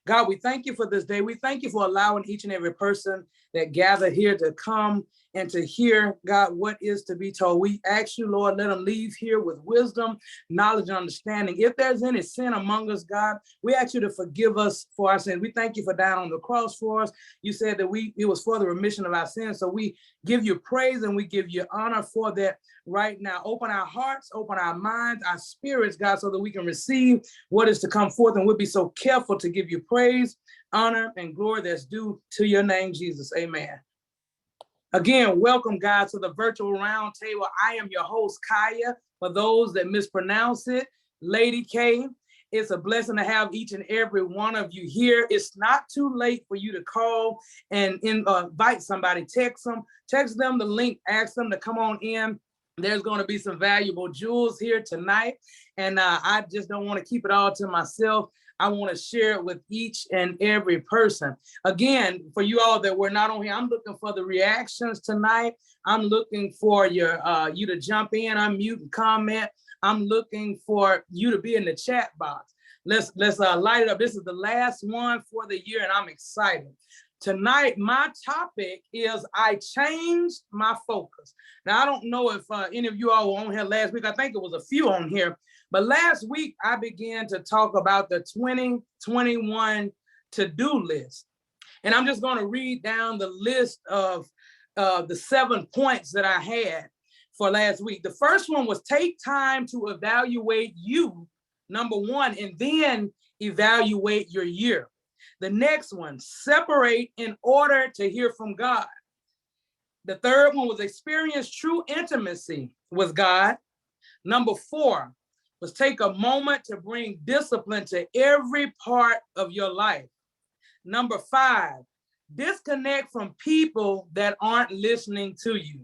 God, we thank you for this day. We thank you for allowing each and every person that gathered here to come and to hear, God, what is to be told. We ask you, Lord, let them leave here with wisdom, knowledge, and understanding. If there's any sin among us, God, we ask you to forgive us for our sins. We thank you for dying on the cross for us. You said that it was for the remission of our sins. So we give you praise and we give you honor for that right now. Open our hearts, open our minds, our spirits, God, so that we can receive what is to come forth. And we'll be so careful to give you praise, honor, and glory that's due to your name, Jesus. Amen. Again, welcome, guys, to the virtual round table. I am your host, Kaya. For those that mispronounce it, Lady K. It's a blessing to have each and every one of you here. It's not too late for you to call and invite somebody. Text them the link, ask them to come on in. There's going to be some valuable jewels here tonight. And I just don't want to keep it all to myself. I want to share it with each and every person. Again, for you all that were not on here, I'm looking for the reactions tonight. I'm looking for you to jump in, unmute, and comment. I'm looking for you to be in the chat box. Let's light it up. This is the last one for the year, and I'm excited. Tonight, my topic is I changed my focus. Now, I don't know if any of you all were on here last week. I think it was a few on here. But last week, I began to talk about the 2021 to-do list. And I'm just going to read down the list of the 7 points that I had for last week. The first one was take time to evaluate you, number one, and then evaluate your year. The next one, separate in order to hear from God. The third one was experience true intimacy with God. Number 4 was take a moment to bring discipline to every part of your life. Number 5, disconnect from people that aren't listening to you.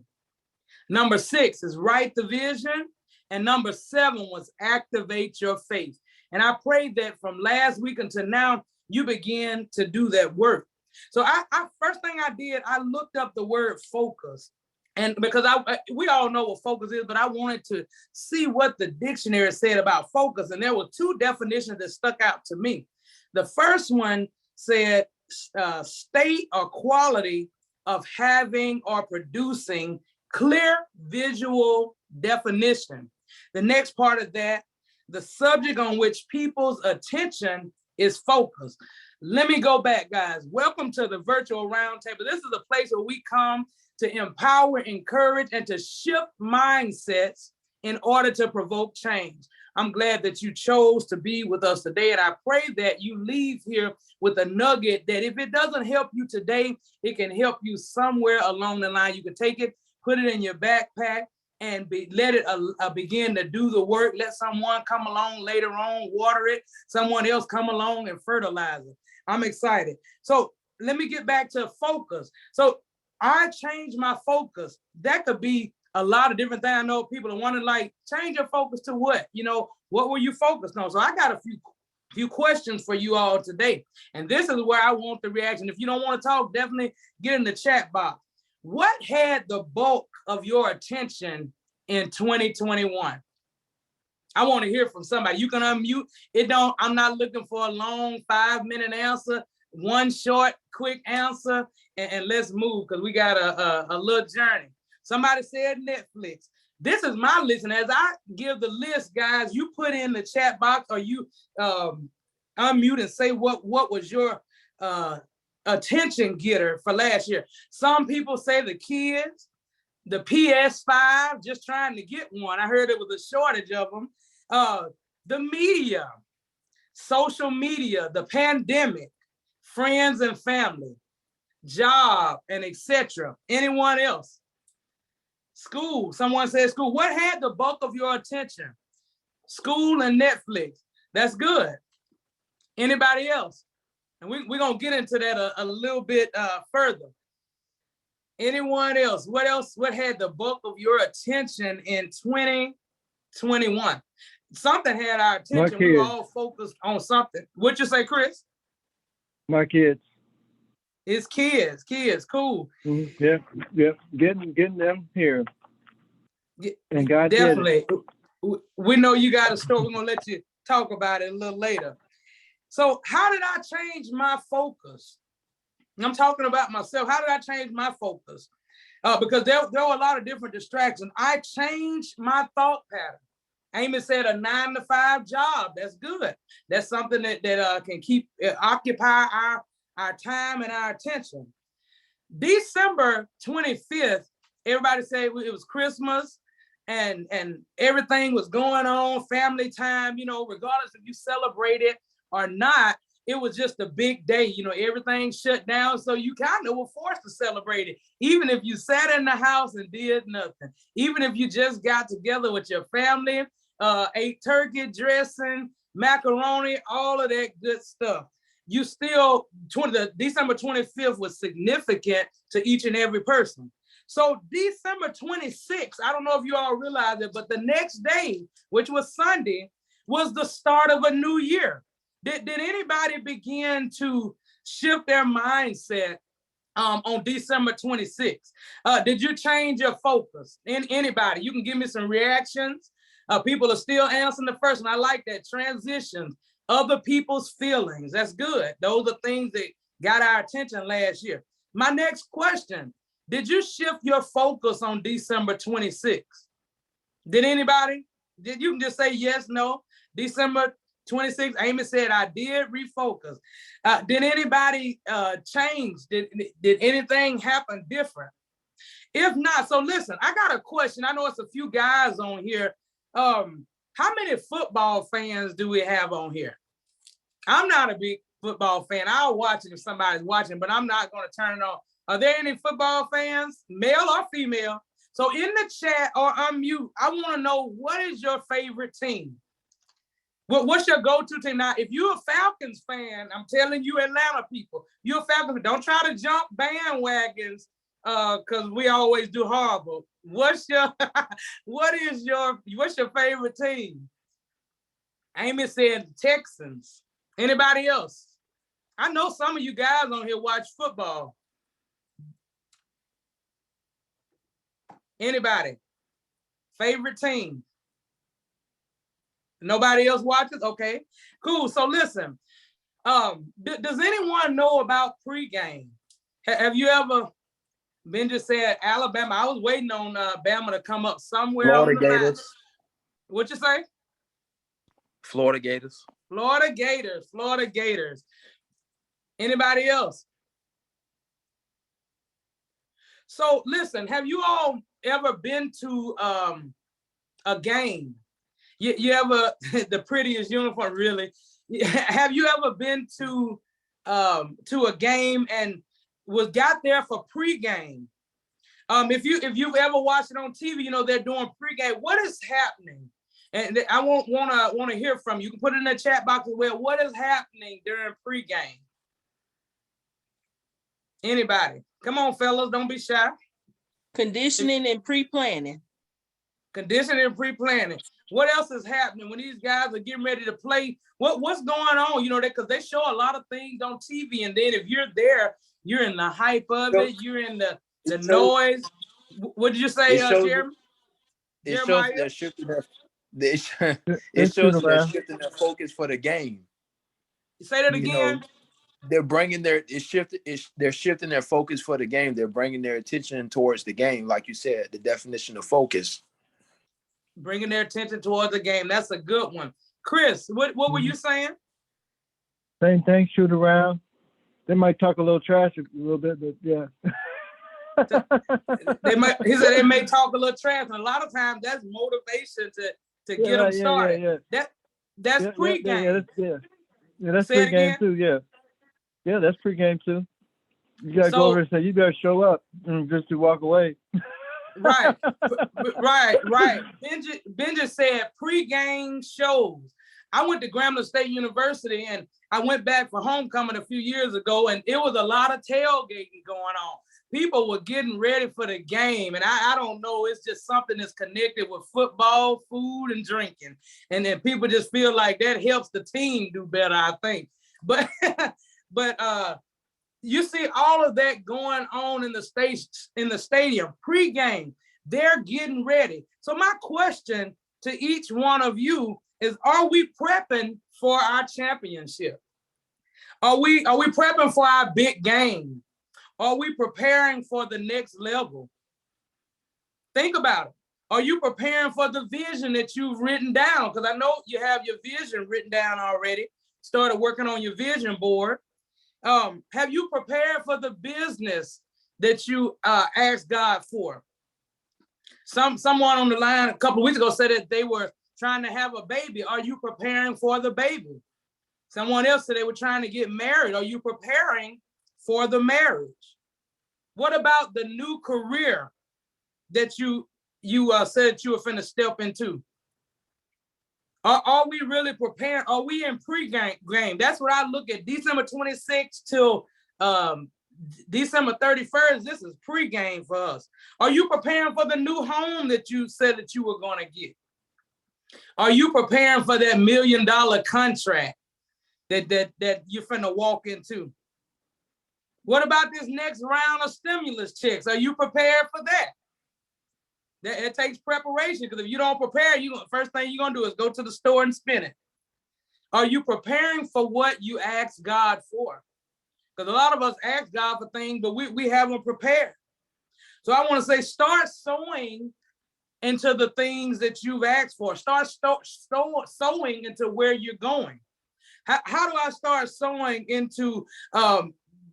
Number 6 is write the vision. And number 7 was activate your faith. And I pray that from last week until now, you begin to do that work. So I first thing I did, I looked up the word focus. And because we all know what focus is, but I wanted to see what the dictionary said about focus. And there were 2 definitions that stuck out to me. The first one said state or quality of having or producing clear visual definition. The next part of that, the subject on which people's attention is focused. Let me go back, guys. Welcome to the virtual roundtable. This is a place where we come to empower, encourage, and to shift mindsets in order to provoke change. I'm glad that you chose to be with us today, and I pray that you leave here with a nugget that if it doesn't help you today, it can help you somewhere along the line. You can take it, put it in your backpack, and let it begin to do the work. Let someone come along later on, water it. Someone else come along and fertilize it. I'm excited. So let me get back to focus. So I changed my focus. That could be a lot of different things. I know people are wondering, like, change your focus to what? You know, what were you focused on? So I got a few questions for you all today. And this is where I want the reaction. If you don't want to talk, definitely get in the chat box. What had the bulk of your attention in 2021? I want to hear from somebody. You can unmute. I'm not looking for a long 5-minute answer. One short, quick answer, and let's move because we got a little journey. Somebody said Netflix. This is my list, and as I give the list, guys, you put in the chat box or you unmute and say what was your attention getter for last year. Some people say the kids, the PS5, just trying to get one. I heard it was a shortage of them. The media, social media, the pandemic, friends and family, job, and etc. Anyone else? School. Someone said school. What had the bulk of your attention? School and Netflix. That's good. Anybody else? And we're going to get into that a little bit further. Anyone else? What else? What had the bulk of your attention in 2021? Something had our attention. We were all focused on something. What'd you say, Chris? My kids. It's kids, cool. Yeah, getting them here. And God definitely. Did it. We know you got a story. We're gonna let you talk about it a little later. So how did I change my focus? I'm talking about myself. How did I change my focus? Because there were a lot of different distractions. I changed my thought pattern. Amy said a 9-to-5 job. That's good. That's something that can keep occupy our time and our attention. December 25th, everybody said it was Christmas and everything was going on, family time, regardless if you celebrate it or not, it was just a big day. Everything shut down. So you kind of were forced to celebrate it. Even if you sat in the house and did nothing, even if you just got together with your family, ate turkey dressing, macaroni, all of that good stuff. You still, December 25th was significant to each and every person. So December 26th, I don't know if you all realize it, but the next day, which was Sunday, was the start of a new year. Did anybody begin to shift their mindset on December 26th? Did you change your focus? Anybody? You can give me some reactions. People are still answering the first one. I like that. Transitions, other people's feelings. That's good. Those are things that got our attention last year. My next question, did you shift your focus on December 26th? Did anybody? You can just say yes, no. December 26th, Amy said, I did refocus. Did anybody change? Did anything happen different? If not, so listen, I got a question. I know it's a few guys on here. How many football fans do we have on here? I'm not a big football fan. I'll watch it if somebody's watching, but I'm not going to turn it on. Are there any football fans, male or female? So in the chat or unmute, I want to know, what is your favorite team? What's your go-to team? Now, if you're a Falcons fan, I'm telling you, Atlanta people, you're a Falcons fan, don't try to jump bandwagons because we always do horrible. What's your favorite team? Amy said Texans. Anybody else? I know some of you guys on here watch football. Anybody? Favorite team? Nobody else watches? Okay, cool. So listen, does anyone know about pregame? Have you ever been, just said Alabama? I was waiting on Bama to come up somewhere. Florida Gators. What you say? Florida Gators. Florida Gators. Florida Gators. Anybody else? So listen, have you all ever been to a game? You ever, the prettiest uniform, really. Have you ever been to a game and got there for pregame? If you've ever watched it on TV, they're doing pregame. What is happening? And I want to hear from you. You can put it in the chat box as well. What is happening during pregame? Anybody? Come on, fellas, don't be shy. Conditioning and pre-planning. Conditioning and pre-planning. What else is happening when these guys are getting ready to play? What's going on? Because they show a lot of things on TV, and then if you're there, you're in the hype of it. You're in the noise. What did you say, Jeremy? It shows they're shifting their focus for the game. Say that again. They're bringing they're shifting their focus for the game. They're bringing their attention towards the game, like you said, the definition of focus. Bringing their attention towards the game. That's a good one. Chris, what were you saying? Same thing, shoot around. They might talk a little trash a little bit, but yeah. He said they may talk a little trash, and a lot of times that's motivation to get them started. That's pregame. Yeah, that's pregame too. Yeah, that's pregame too. You gotta go over and say, you better show up, and just to walk away. Right. Benja said pregame shows. I went to Grambling State University, and I went back for homecoming a few years ago, and it was a lot of tailgating going on. People were getting ready for the game, and I don't know, it's just something that's connected with football, food, and drinking, and then people just feel like that helps the team do better, I think. But you see all of that going on in the stadium pregame. They're getting ready. So my question to each one of you is: are we prepping for our championship? Are we prepping for our big game? Are we preparing for the next level? Think about it. Are you preparing for the vision that you've written down? Because I know you have your vision written down already. Started working on your vision board. Have you prepared for the business that you asked God for? Someone on the line a couple of weeks ago said that they were trying to have a baby. Are you preparing for the baby? Someone else said they were trying to get married. Are you preparing for the marriage? What about the new career that you said you were finna step into? Are we really preparing? Are we in pre-game? That's what I look at. December 26th till December 31st, this is pre-game for us. Are you preparing for the new home that you said that you were going to get? Are you preparing for that $1 million contract that you're finna walk into? What about this next round of stimulus checks? Are you prepared for that? It takes preparation, because if you don't prepare, first thing you're gonna do is go to the store and spend it. Are you preparing for what you asked God for? Because a lot of us ask God for things, but we haven't prepared. So I want to say, start sowing into the things that you've asked for. Start sowing into where you're going. How do I start sowing into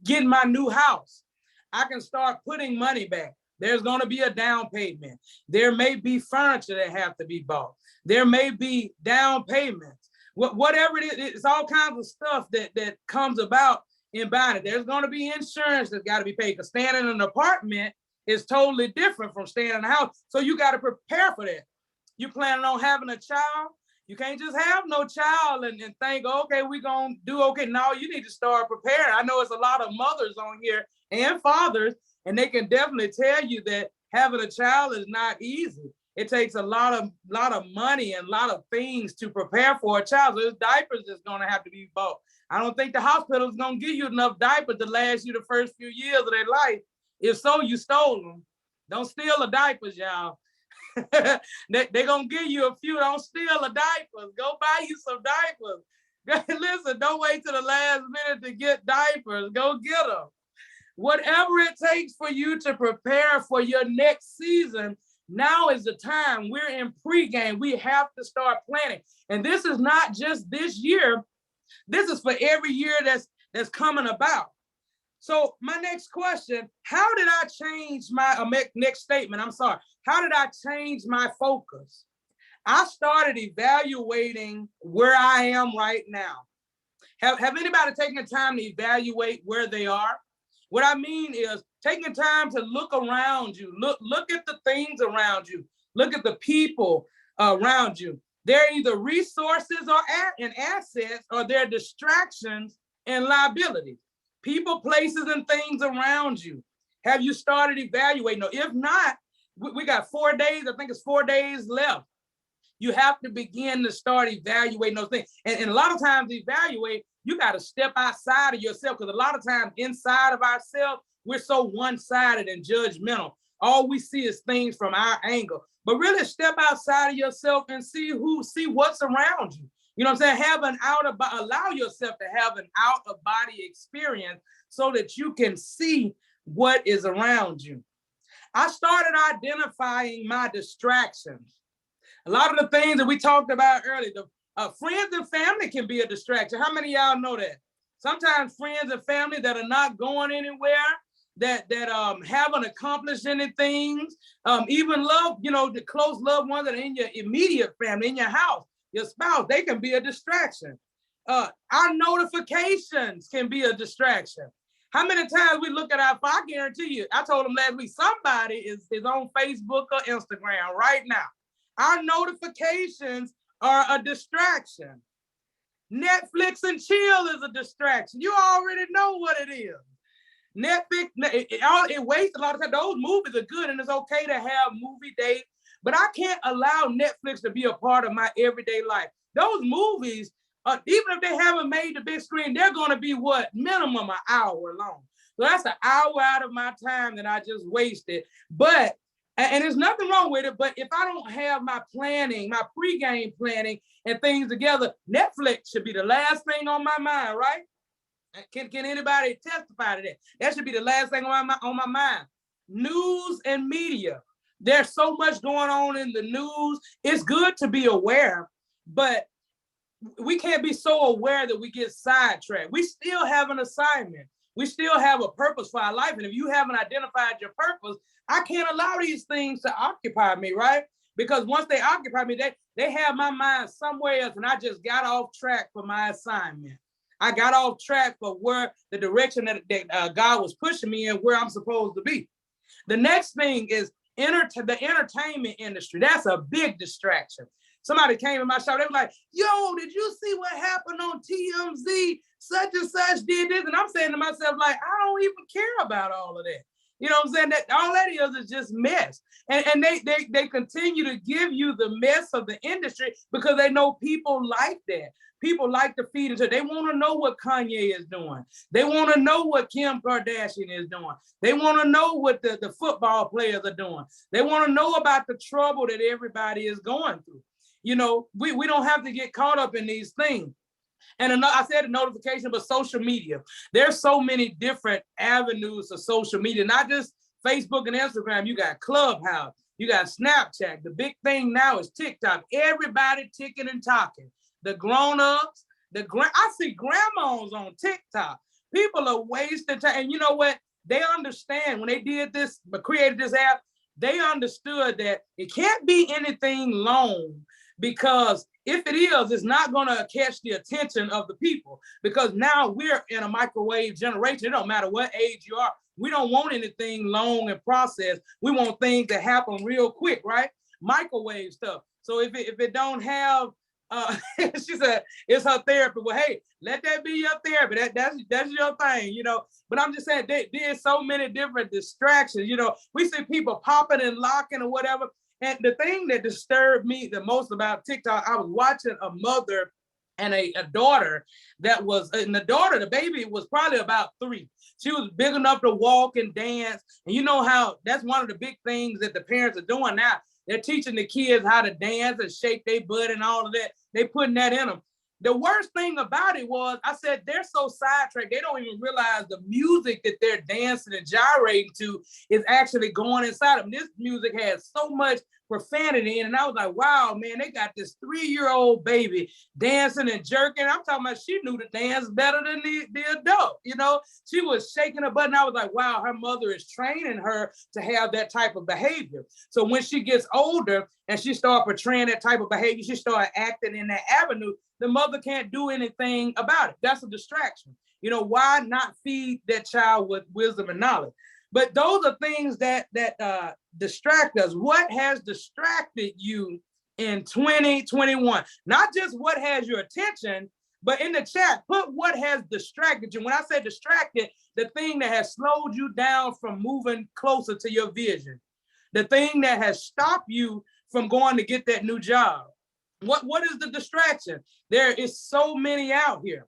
getting my new house? I can start putting money back. There's going to be a down payment. There may be furniture that have to be bought. There may be down payments. Whatever it is, it's all kinds of stuff that comes about in buying it. There's going to be insurance that's got to be paid, because staying in an apartment is totally different from staying in a house. So you got to prepare for that. You planning on having a child? You can't just have no child and think, okay, we're going to do okay. No, you need to start preparing. I know it's a lot of mothers on here and fathers, and they can definitely tell you that having a child is not easy. It takes a lot of money and a lot of things to prepare for a child. So there's diapers that's going to have to be bought. I don't think the hospital is going to give you enough diapers to last you the first few years of their life. If so, you stole them. Don't steal the diapers, y'all. They're going to give you a few. Don't steal the diapers. Go buy you some diapers. Listen, don't wait till the last minute to get diapers. Go get them. Whatever it takes for you to prepare for your next season, now is the time. We're in pregame. We have to start planning. And this is not just this year. This is for every year that's coming about. So my next question, how did I change my next statement? I'm sorry. How did I change my focus? I started evaluating where I am right now. Have anybody taken the time to evaluate where they are? What I mean is taking time to look around you. Look at the things around you. Look at the people around you. They're either resources and assets, or they're distractions and liabilities. People, places, and things around you. Have you started evaluating? No, if not, we got 4 days. I think it's 4 days left. You have to begin to start evaluating those things. And a lot of times evaluate, you got to step outside of yourself, because a lot of times inside of ourselves, we're so one-sided and judgmental. All we see is things from our angle. But really step outside of yourself and see what's around you. You know what I'm saying? Allow yourself to have an out-of-body experience so that you can see what is around you. I started identifying my distractions. A lot of the things that we talked about earlier, friends and family can be a distraction. How many of y'all know that? Sometimes friends and family that are not going anywhere, that haven't accomplished anything, even love, the close loved ones that are in your immediate family, in your house, your spouse, they can be a distraction. Our notifications can be a distraction. How many times we look at our phone? I guarantee you, I told them last week, somebody is on Facebook or Instagram right now. Our notifications are a distraction. Netflix and chill is a distraction. You already know what it is. Netflix, it wastes a lot of time. Those movies are good, and it's okay to have movie dates, but I can't allow Netflix to be a part of my everyday life. Those movies, even if they haven't made the big screen, they're going to be minimum an hour long. So that's an hour out of my time that I just wasted. And there's nothing wrong with it, but if I don't have my planning, my pregame planning and things together, Netflix should be the last thing on my mind, right? Can anybody testify to that? That should be the last thing on my mind. News and media. There's so much going on in the news. It's good to be aware, but we can't be so aware that we get sidetracked. We still have an assignment. We still have a purpose for our life. And if you haven't identified your purpose, I can't allow these things to occupy me, right? Because once they occupy me, they have my mind somewhere else, and I just got off track for my assignment. I got off track for where the direction that God was pushing me and where I'm supposed to be. The next thing is the entertainment industry. That's a big distraction. Somebody came in my shop, they were like, yo, did you see what happened on TMZ? Such and such did this. And I'm saying to myself, like, I don't even care about all of that. You know what I'm saying? That all that is just mess. And they continue to give you the mess of the industry because they know people like that. People like to feed into it. They want to know what Kanye is doing. They want to know what Kim Kardashian is doing. They want to know what the football players are doing. They want to know about the trouble that everybody is going through. You know, we don't have to get caught up in these things. And I said a notification, but social media. There's so many different avenues of social media, not just Facebook and Instagram. You got Clubhouse, you got Snapchat. The big thing now is TikTok. Everybody ticking and talking. The grown-ups, I see grandmas on TikTok. People are wasting time. And you know what? They understand when they did this, but created this app, they understood that it can't be anything long, because if it is, it's not going to catch the attention of the people, because now we're in a microwave generation. It don't matter what age you are. We don't want anything long and processed. We want things that happen real quick, right? Microwave stuff. So if it don't have, she said, it's her therapy. Well, hey, let that be your therapy. That's your thing, you know. But I'm just saying, there's so many different distractions. You know, we see people popping and locking or whatever. And the thing that disturbed me the most about TikTok, I was watching a mother and a daughter that was, and the baby was probably about 3. She was big enough to walk and dance. And you know how that's one of the big things that the parents are doing now. They're teaching the kids how to dance and shake their butt and all of that. They putting that in them. The worst thing about it was, I said, they're so sidetracked, they don't even realize the music that they're dancing and gyrating to is actually going inside them. This music has so much profanity in it. And I was like, wow, man, they got this 3-year-old baby dancing and jerking. I'm talking about she knew the dance better than the adult. You know, she was shaking her butt. And I was like, wow, her mother is training her to have that type of behavior. So when she gets older and she starts portraying that type of behavior, she starts acting in that avenue, the mother can't do anything about it. That's a distraction. You know, why not feed that child with wisdom and knowledge? But those are things that distract us. What has distracted you in 2021? Not just what has your attention, but in the chat, put what has distracted you. When I say distracted, the thing that has slowed you down from moving closer to your vision, the thing that has stopped you from going to get that new job. What is the distraction? There is so many out here.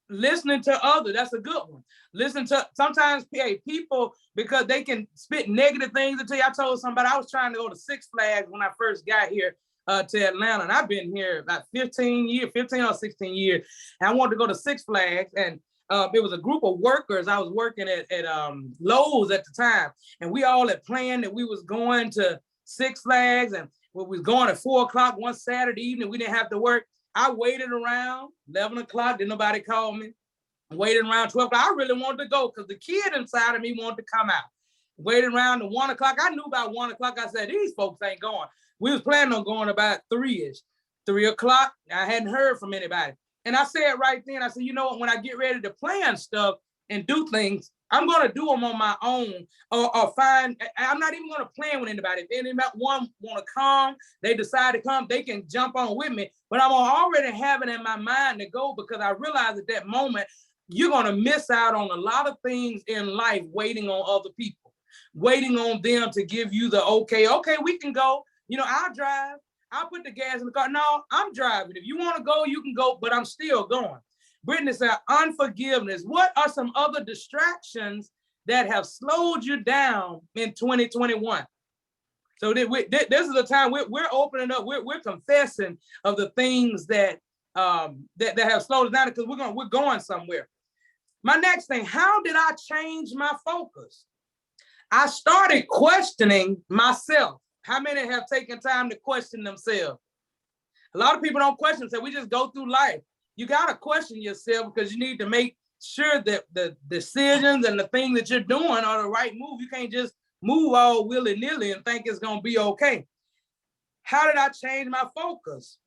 Listening to others, that's a good one. Listen to, sometimes people, because they can spit negative things into you. I told somebody I was trying to go to Six Flags when I first got here to Atlanta, and I've been here about 15 or 16 years. And I wanted to go to Six Flags, and it was a group of workers. I was working at Lowe's at the time, and we all had planned that we was going to Six Flags, and we was going at 4 o'clock one Saturday evening. We didn't have to work. I waited around 11 o'clock. Didn't nobody call me. Waited around 12 o'clock. I really wanted to go because the kid inside of me wanted to come out. Waited around to 1 o'clock. I knew about 1 o'clock. I said, these folks ain't going. We was planning on going about 3-ish. 3 o'clock, I hadn't heard from anybody. And I said right then, I said, you know what, when I get ready to plan stuff and do things, I'm going to do them on my own or find, I'm not even going to plan with anybody. If anybody want to come, they decide to come, they can jump on with me. But I'm already having in my mind to go because I realized at that moment, you're going to miss out on a lot of things in life waiting on other people, waiting on them to give you the okay, we can go. You know, I'll drive. I'll put the gas in the car. No, I'm driving. If you want to go, you can go, but I'm still going. Brittany said, unforgiveness. What are some other distractions that have slowed you down in 2021? So this is the time we're opening up. We're confessing of the things that that have slowed us down because we're going somewhere. My next thing, how did I change my focus? I started questioning myself. How many have taken time to question themselves? A lot of people don't question themselves. We just go through life. You got to question yourself because you need to make sure that the decisions and the thing that you're doing are the right move. You can't just move all willy-nilly and think it's going to be okay. How did I change my focus?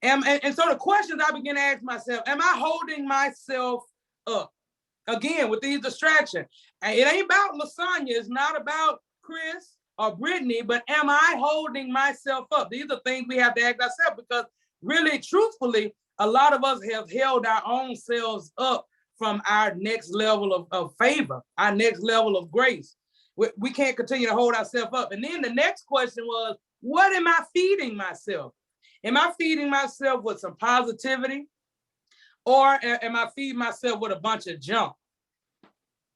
And so the questions I began to ask myself, am I holding myself up? Again, with these distractions. And it ain't about Lasagna. It's not about Chris or Brittany, but am I holding myself up? These are things we have to ask ourselves because really, truthfully, a lot of us have held our own selves up from our next level of favor, our next level of grace. We can't continue to hold ourselves up. And then the next question was, what am I feeding myself? Am I feeding myself with some positivity? Or am I feeding myself with a bunch of junk?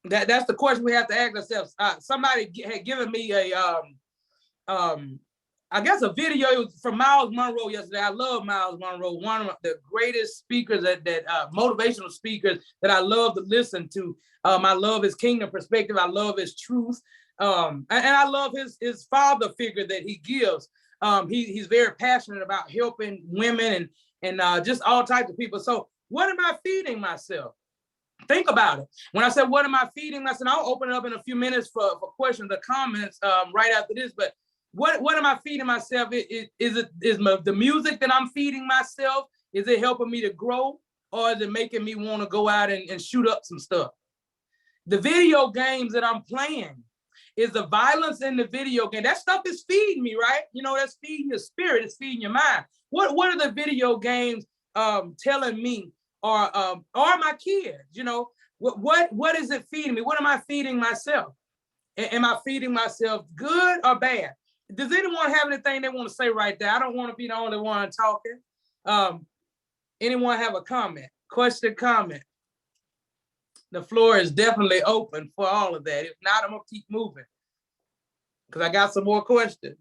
That's the question we have to ask ourselves. Somebody had given me I guess a video from Miles Monroe yesterday. I love Miles Monroe, one of the greatest speakers that motivational speakers that I love to listen to. I love his kingdom perspective. I love his truth. And I love his father figure that he gives. He's very passionate about helping women and just all types of people. So what am I feeding myself? Think about it. When I said, what am I feeding myself? I'll open it up in a few minutes for questions or comments right after this. But what am I feeding myself? Is the music that I'm feeding myself? Is it helping me to grow? Or is it making me want to go out and shoot up some stuff? The video games that I'm playing, is the violence in the video game. That stuff is feeding me, right? You know, that's feeding your spirit. It's feeding your mind. What are the video games telling me? Or my kids, you know, what is it feeding me? What am I feeding myself? Am I feeding myself good or bad? Does anyone have anything they want to say right there? I don't want to be the only one talking. Anyone have a comment? Question, comment? The floor is definitely open for all of that. If not, I'm gonna keep moving because I got some more questions.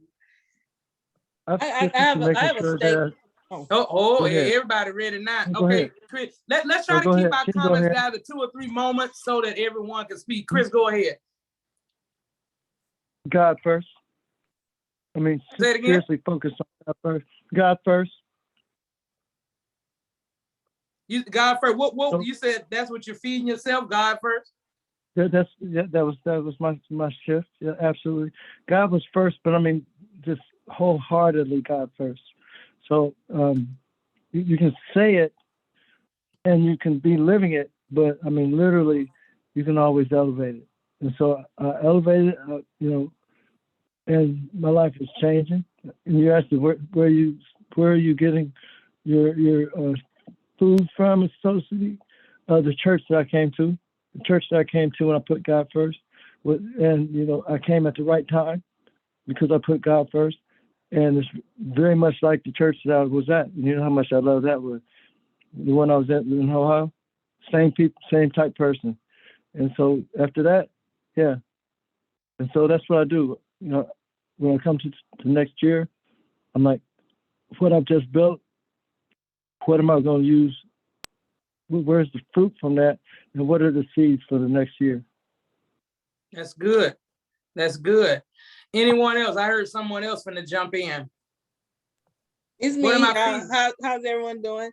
I have a statement. Everybody ready now. Okay, Chris, let's try to keep our comments down to 2 or 3 moments so that everyone can speak. Chris, go ahead. God first. I mean, say it again. Seriously focus on God first. God first. God first. What you said? That's what you're feeding yourself. God first. That was my shift. Yeah, absolutely. God was first, but I mean, just wholeheartedly God first. So you can say it, and you can be living it, but I mean, literally, you can always elevate it. And so I elevated, you know, and my life is changing. And you asked me where are you getting your food from? It's supposed to be the church that I came to. The church that I came to when I put God first. And, you know, I came at the right time because I put God first. And it's very much like the church that I was at. You know how much I love that one. The one I was at in Ohio. Same people, same type person. And so after that, yeah. And so that's what I do. You know, when I come to next year, I'm like, what I've just built, what am I going to use? Where's the fruit from that? And what are the seeds for the next year? That's good. That's good. Anyone else? I heard someone else finna jump in. It's me. How's everyone doing?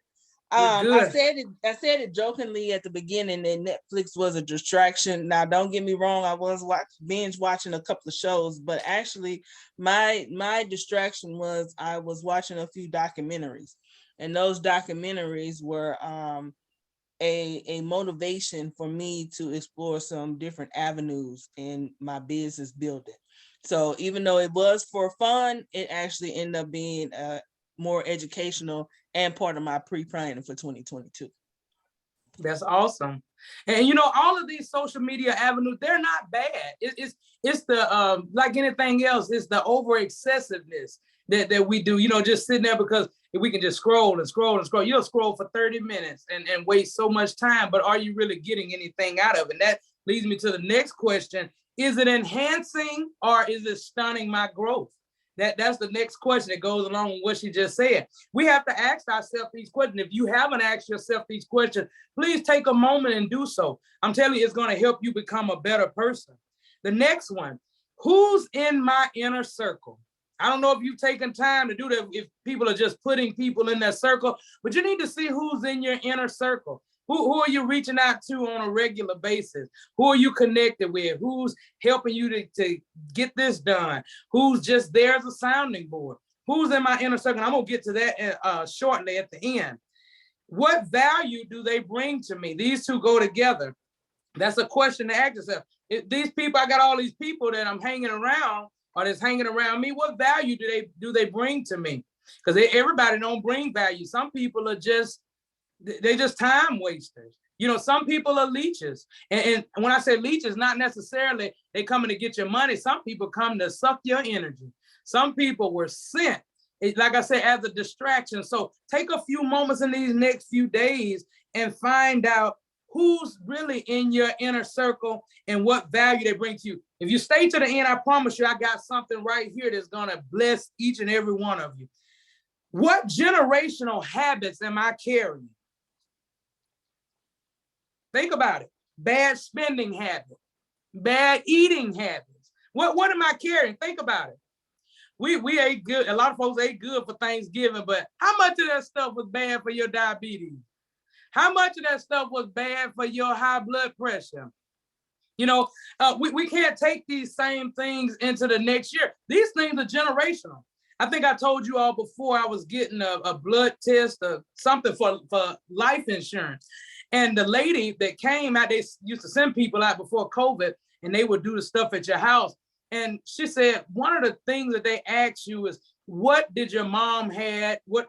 I said it jokingly at the beginning that Netflix was a distraction. Now, don't get me wrong. I was binge watching a couple of shows, but actually my distraction was I was watching a few documentaries, and those documentaries were a motivation for me to explore some different avenues in my business building. So even though it was for fun, it actually ended up being more educational and part of my pre-planning for 2022. That's awesome. And you know, all of these social media avenues, they're not bad. It's the like anything else, it's the over excessiveness that we do, you know, just sitting there because we can just scroll and scroll and scroll. You'll scroll for 30 minutes and waste so much time, but are you really getting anything out of it? And that leads me to the next question. Is it enhancing or is it stunning my growth? That's the next question that goes along with what she just said. We have to ask ourselves these questions. If you haven't asked yourself these questions, please take a moment and do so. I'm telling you, it's going to help you become a better person. The next one, who's in my inner circle? I don't know if you've taken time to do that, if people are just putting people in that circle, but you need to see who's in your inner circle. Who are you reaching out to on a regular basis? Who are you connected with? Who's helping you to get this done? Who's just there as a sounding board? Who's in my inner circle? I'm going to get to that shortly at the end. What value do they bring to me? These two go together. That's a question to ask yourself. If these people, I got all these people that I'm hanging around or that's hanging around me, what value do they bring to me? Because everybody don't bring value. Some people are just time wasters. You know, some people are leeches. And when I say leeches, not necessarily they coming to get your money. Some people come to suck your energy. Some people were sent, like I said, as a distraction. So take a few moments in these next few days and find out who's really in your inner circle and what value they bring to you. If you stay to the end, I promise you, I got something right here that's going to bless each and every one of you. What generational habits am I carrying? Think about it. Bad spending habits, bad eating habits. What am I carrying? Think about it. We ate good. A lot of folks ate good for Thanksgiving, but how much of that stuff was bad for your diabetes? How much of that stuff was bad for your high blood pressure? You know, we can't take these same things into the next year. These things are generational. I think I told you all before I was getting a blood test or something for life insurance. And the lady that came out, they used to send people out before COVID and they would do the stuff at your house. And she said, one of the things that they ask you is, what did your mom have? What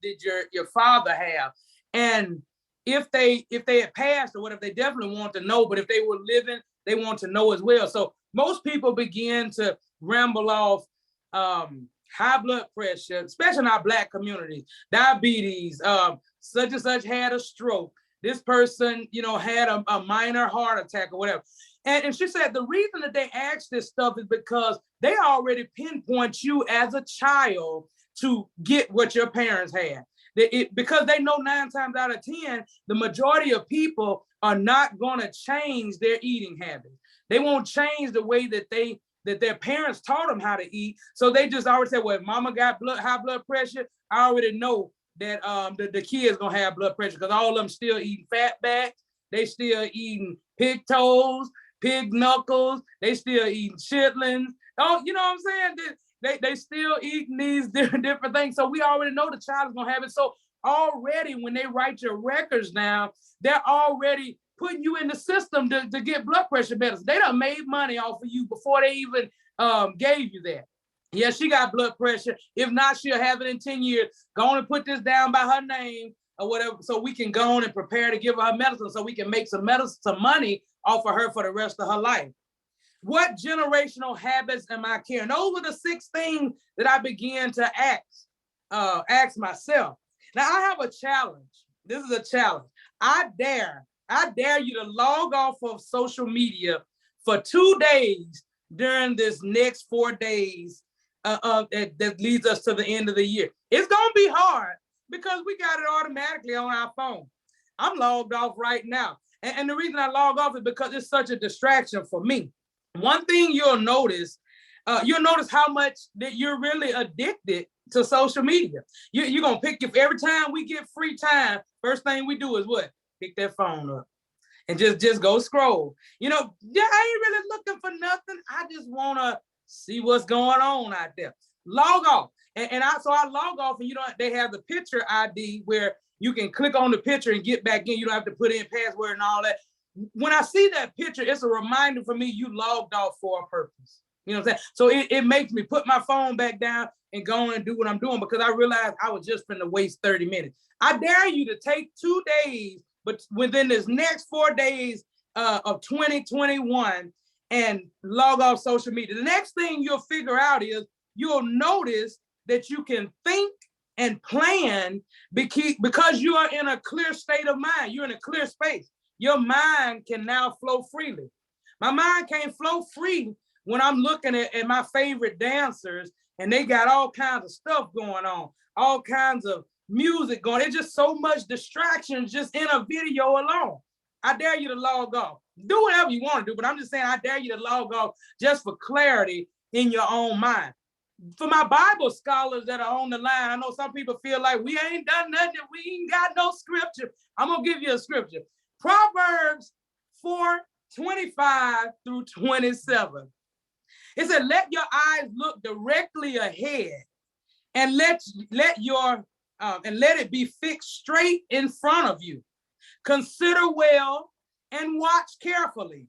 did your father have? And if they had passed or whatever, they definitely want to know. But if they were living, they want to know as well. So most people begin to ramble off high blood pressure, especially in our Black community, diabetes, such and such had a stroke. This person, you know, had a minor heart attack or whatever. And she said the reason that they ask this stuff is because they already pinpoint you as a child to get what your parents had. Because they know 9 times out of 10, the majority of people are not going to change their eating habits. They won't change the way that their parents taught them how to eat. So they just always say, well, if mama got high blood pressure, I already know that the kid's gonna have blood pressure, because all of them still eating fatbacks, they still eating pig toes, pig knuckles, they still eating chitlins. Oh, you know what I'm saying? They still eating these different things. So we already know the child is gonna have it. So already when they write your records down, they're already putting you in the system to get blood pressure medicine. They done made money off of you before they even gave you that. Yeah, she got blood pressure. If not, she'll have it in 10 years. Go on and put this down by her name or whatever, so we can go on and prepare to give her medicine, so we can make some money off of her for the rest of her life. What generational habits am I carrying? Those are the 6 things that I began to ask myself. Now I have a challenge. This is a challenge. I dare you to log off of social media for 2 days during this next 4 days that leads us to the end of the year. It's gonna be hard because we got it automatically on our phone. I'm logged off right now. And the reason I log off is because it's such a distraction for me. One thing you'll notice how much that you're really addicted to social media. You're gonna pick, if every time we get free time, first thing we do is what? Pick that phone up and just go scroll. You know, yeah, I ain't really looking for nothing. I just wanna see what's going on out there. Log off. And I log off, and they have the picture ID where you can click on the picture and get back in. You don't have to put in password and all that. When I see that picture, it's a reminder for me you logged off for a purpose. You know what I'm saying? So it makes me put my phone back down and go and do what I'm doing, because I realized I was just going to waste 30 minutes. I dare you to take 2 days, but within this next 4 days of 2021, and log off social media. The next thing you'll figure out is you'll notice that you can think and plan because you are in a clear state of mind. You're in a clear space. Your mind can now flow freely. My mind can't flow free when I'm looking at my favorite dancers and they got all kinds of stuff going on, all kinds of music going. It's just so much distraction just in a video alone. I dare you to log off. Do whatever you want to do, but I'm just saying I dare you to log off just for clarity in your own mind. For my Bible scholars that are on the line, I know some people feel like we ain't done nothing, we ain't got no scripture. I'm going to give you a scripture. Proverbs 4:25 through 27. It said, let your eyes look directly ahead and let it be fixed straight in front of you. Consider well and watch carefully.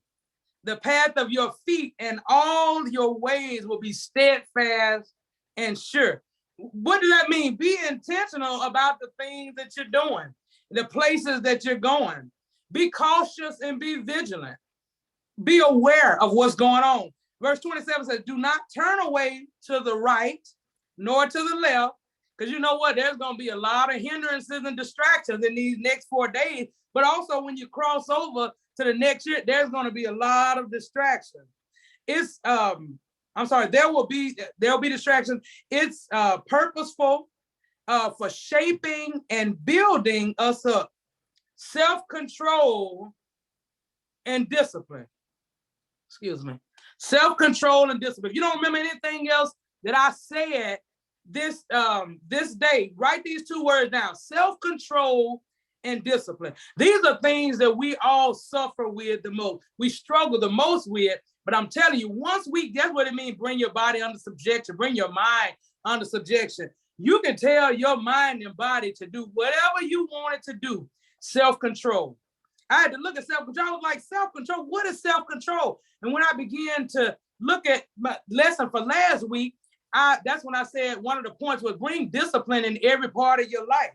The path of your feet and all your ways will be steadfast and sure. What does that mean? Be intentional about the things that you're doing, the places that you're going. Be cautious and be vigilant. Be aware of what's going on. Verse 27 says, do not turn away to the right nor to the left, because you know what? There's going to be a lot of hindrances and distractions in these next 4 days. But also when you cross over to the next year, there's going to be a lot of distractions. There'll be distractions. It's purposeful for shaping and building us up. Self-control and discipline. Excuse me. Self-control and discipline. If you don't remember anything else that I said this day, write these two words down: self-control and discipline. These are things that we all suffer with the most. We struggle the most with, but I'm telling you, that's what it means, bring your body under subjection, bring your mind under subjection. You can tell your mind and body to do whatever you want it to do. Self-control. I had to look at self-control. I was like, self-control, what is self-control? And when I began to look at my lesson for last week, that's when I said one of the points was bring discipline in every part of your life.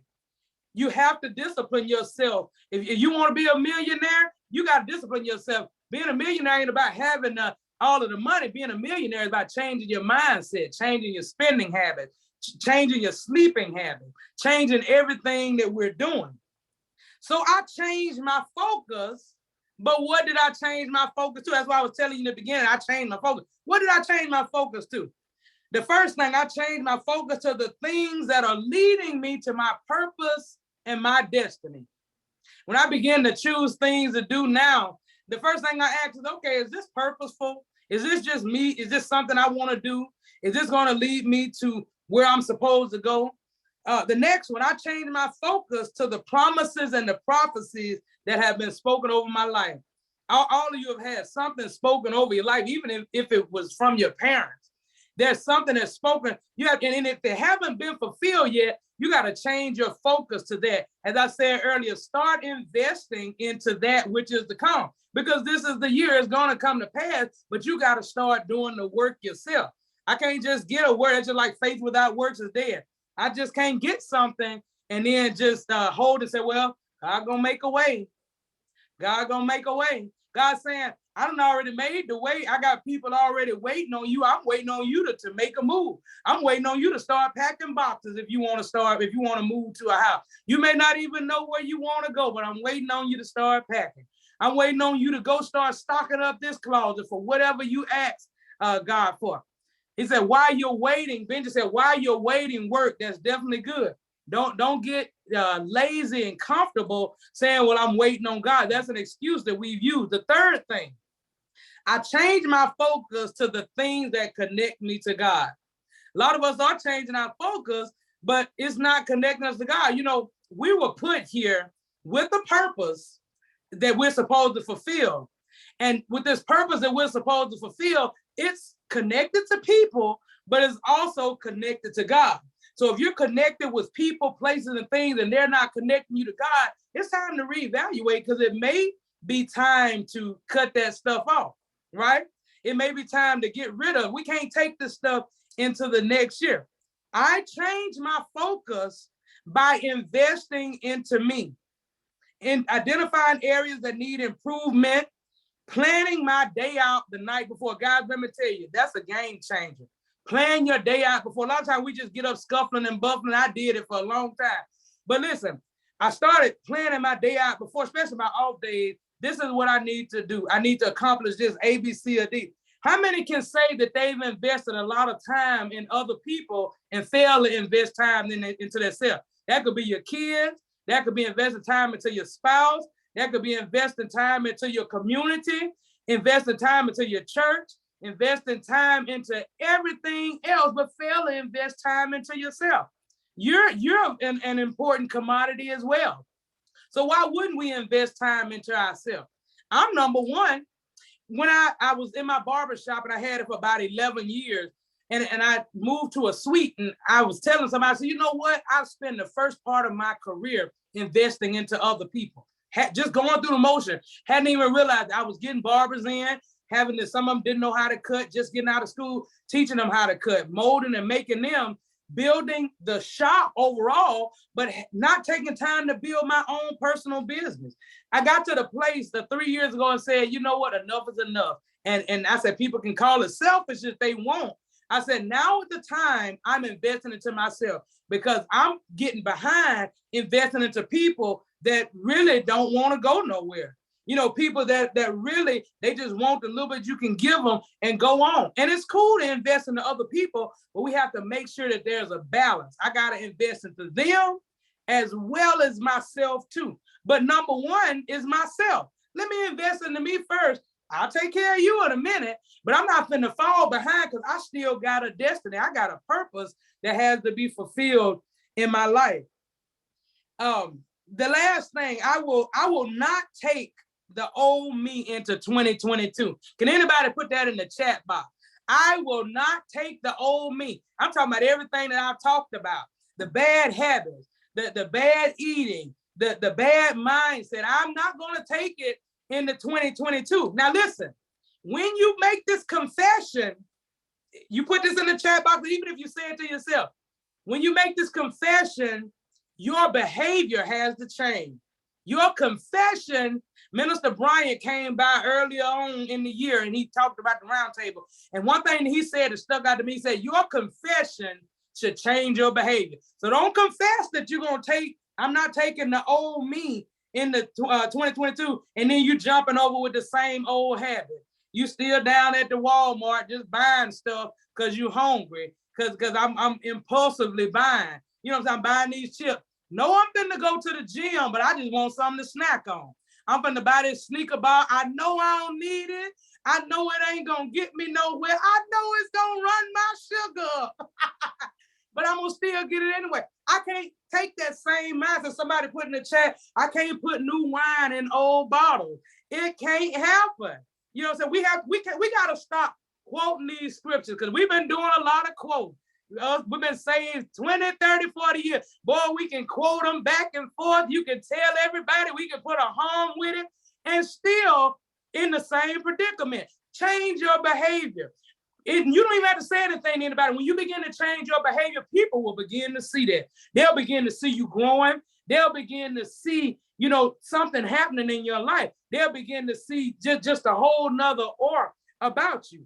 You have to discipline yourself. If you want to be a millionaire, you got to discipline yourself. Being a millionaire ain't about having all of the money. Being a millionaire is about changing your mindset, changing your spending habits, changing your sleeping habits, changing everything that we're doing. So I changed my focus, but what did I change my focus to? That's why I was telling you in the beginning, I changed my focus. What did I change my focus to? The first thing, I changed my focus to the things that are leading me to my purpose and my destiny. When I begin to choose things to do now, the first thing I ask is, okay, is this purposeful? Is this just me? Is this something I want to do? Is this going to lead me to where I'm supposed to go? The next one, I changed my focus to the promises and the prophecies that have been spoken over my life. All of you have had something spoken over your life, even if it was from your parents. There's something that's spoken. And if they haven't been fulfilled yet, you got to change your focus to that. As I said earlier, start investing into that which is to come, because this is the year it's going to come to pass, but you got to start doing the work yourself. I can't just get a word. It's just like faith without works is dead. I just can't get something and then just hold and say, well, God gonna make a way. God gonna make a way. God's saying, I done already made the way. I got people already waiting on you. I'm waiting on you to make a move. I'm waiting on you to start packing boxes if you want to move to a house. You may not even know where you want to go, but I'm waiting on you to start packing. I'm waiting on you to go start stocking up this closet for whatever you ask God for. He said, while you're waiting, Benji said, while you're waiting, work. That's definitely good. Don't get lazy and comfortable saying, well, I'm waiting on God. That's an excuse that we've used. The third thing, I changed my focus to the things that connect me to God. A lot of us are changing our focus, but it's not connecting us to God. You know, we were put here with a purpose that we're supposed to fulfill. And with this purpose that we're supposed to fulfill, it's connected to people, but it's also connected to God. So if you're connected with people, places, and things, and they're not connecting you to God, it's time to reevaluate, because it may be time to cut that stuff off, right? It may be time to get rid of. We can't take this stuff into the next year. I changed my focus by investing into me, in identifying areas that need improvement, planning my day out the night before. Guys, let me tell you, that's a game changer. Plan your day out before. A lot of times we just get up scuffling and buffling. I did it for a long time. But listen, I started planning my day out before, especially my off days. This is what I need to do. I need to accomplish this A, B, C, or D. How many can say that they've invested a lot of time in other people and fail to invest time into themselves? That could be your kids. That could be investing time into your spouse. That could be investing time into your community, investing time into your church, investing time into everything else, but fail to invest time into yourself. You're an important commodity as well. So why wouldn't we invest time into ourselves? I'm number one. When I was in my barbershop and I had it for about 11 years, and I moved to a suite, and I was telling somebody, I said, you know what? I've spent the first part of my career investing into other people. Just going through the motion. Hadn't even realized I was getting barbers in, having this, some of them didn't know how to cut, just getting out of school, teaching them how to cut, molding and making them, building the shop overall, but not taking time to build my own personal business. I got to the place 3 years ago and said, you know what, enough is enough. And I said, people can call it selfish if they want. I said, now is the time I'm investing into myself, because I'm getting behind investing into people that really don't want to go nowhere. You know, people that really, they just want the little bit you can give them and go on. And it's cool to invest into other people, but we have to make sure that there's a balance. I got to invest into them as well as myself too. But number one is myself. Let me invest into me first. I'll take care of you in a minute, but I'm not finna fall behind, because I still got a destiny. I got a purpose that has to be fulfilled in my life. The last thing, I will not take the old me into 2022. Can anybody put that in the chat box? I will not take the old me. I'm talking about everything that I've talked about, the bad habits, the bad eating, the bad mindset. I'm not going to take it into 2022. Now listen, when you make this confession, you put this in the chat box, even if you say it to yourself, when you make this confession, your behavior has to change. Your confession, Minister Bryant came by earlier on in the year and he talked about the round table. And one thing he said that stuck out to me, he said, your confession should change your behavior. So don't confess that you're going to take, I'm not taking the old me in the 2022, and then you jumping over with the same old habit. You still down at the Walmart just buying stuff because you're hungry, because I'm impulsively buying. You know what I'm saying? I'm buying these chips. No, I'm finna go to the gym, but I just want something to snack on. I'm finna buy this sneaker bar. I know I don't need it. I know it ain't gonna get me nowhere. I know it's gonna run my sugar up. But I'm gonna still get it anyway. I can't take that same mindset. Somebody put in the chat, I can't put new wine in old bottles. It can't happen. You know what I'm saying? We gotta stop quoting these scriptures, because we've been doing a lot of quotes. We've been saying 20, 30, 40 years. Boy, we can quote them back and forth. You can tell everybody, we can put a hum with it, and still in the same predicament. Change your behavior. You don't even have to say anything to anybody. When you begin to change your behavior, people will begin to see that. They'll begin to see you growing. They'll begin to see, you know, something happening in your life. They'll begin to see just a whole nother aura about you.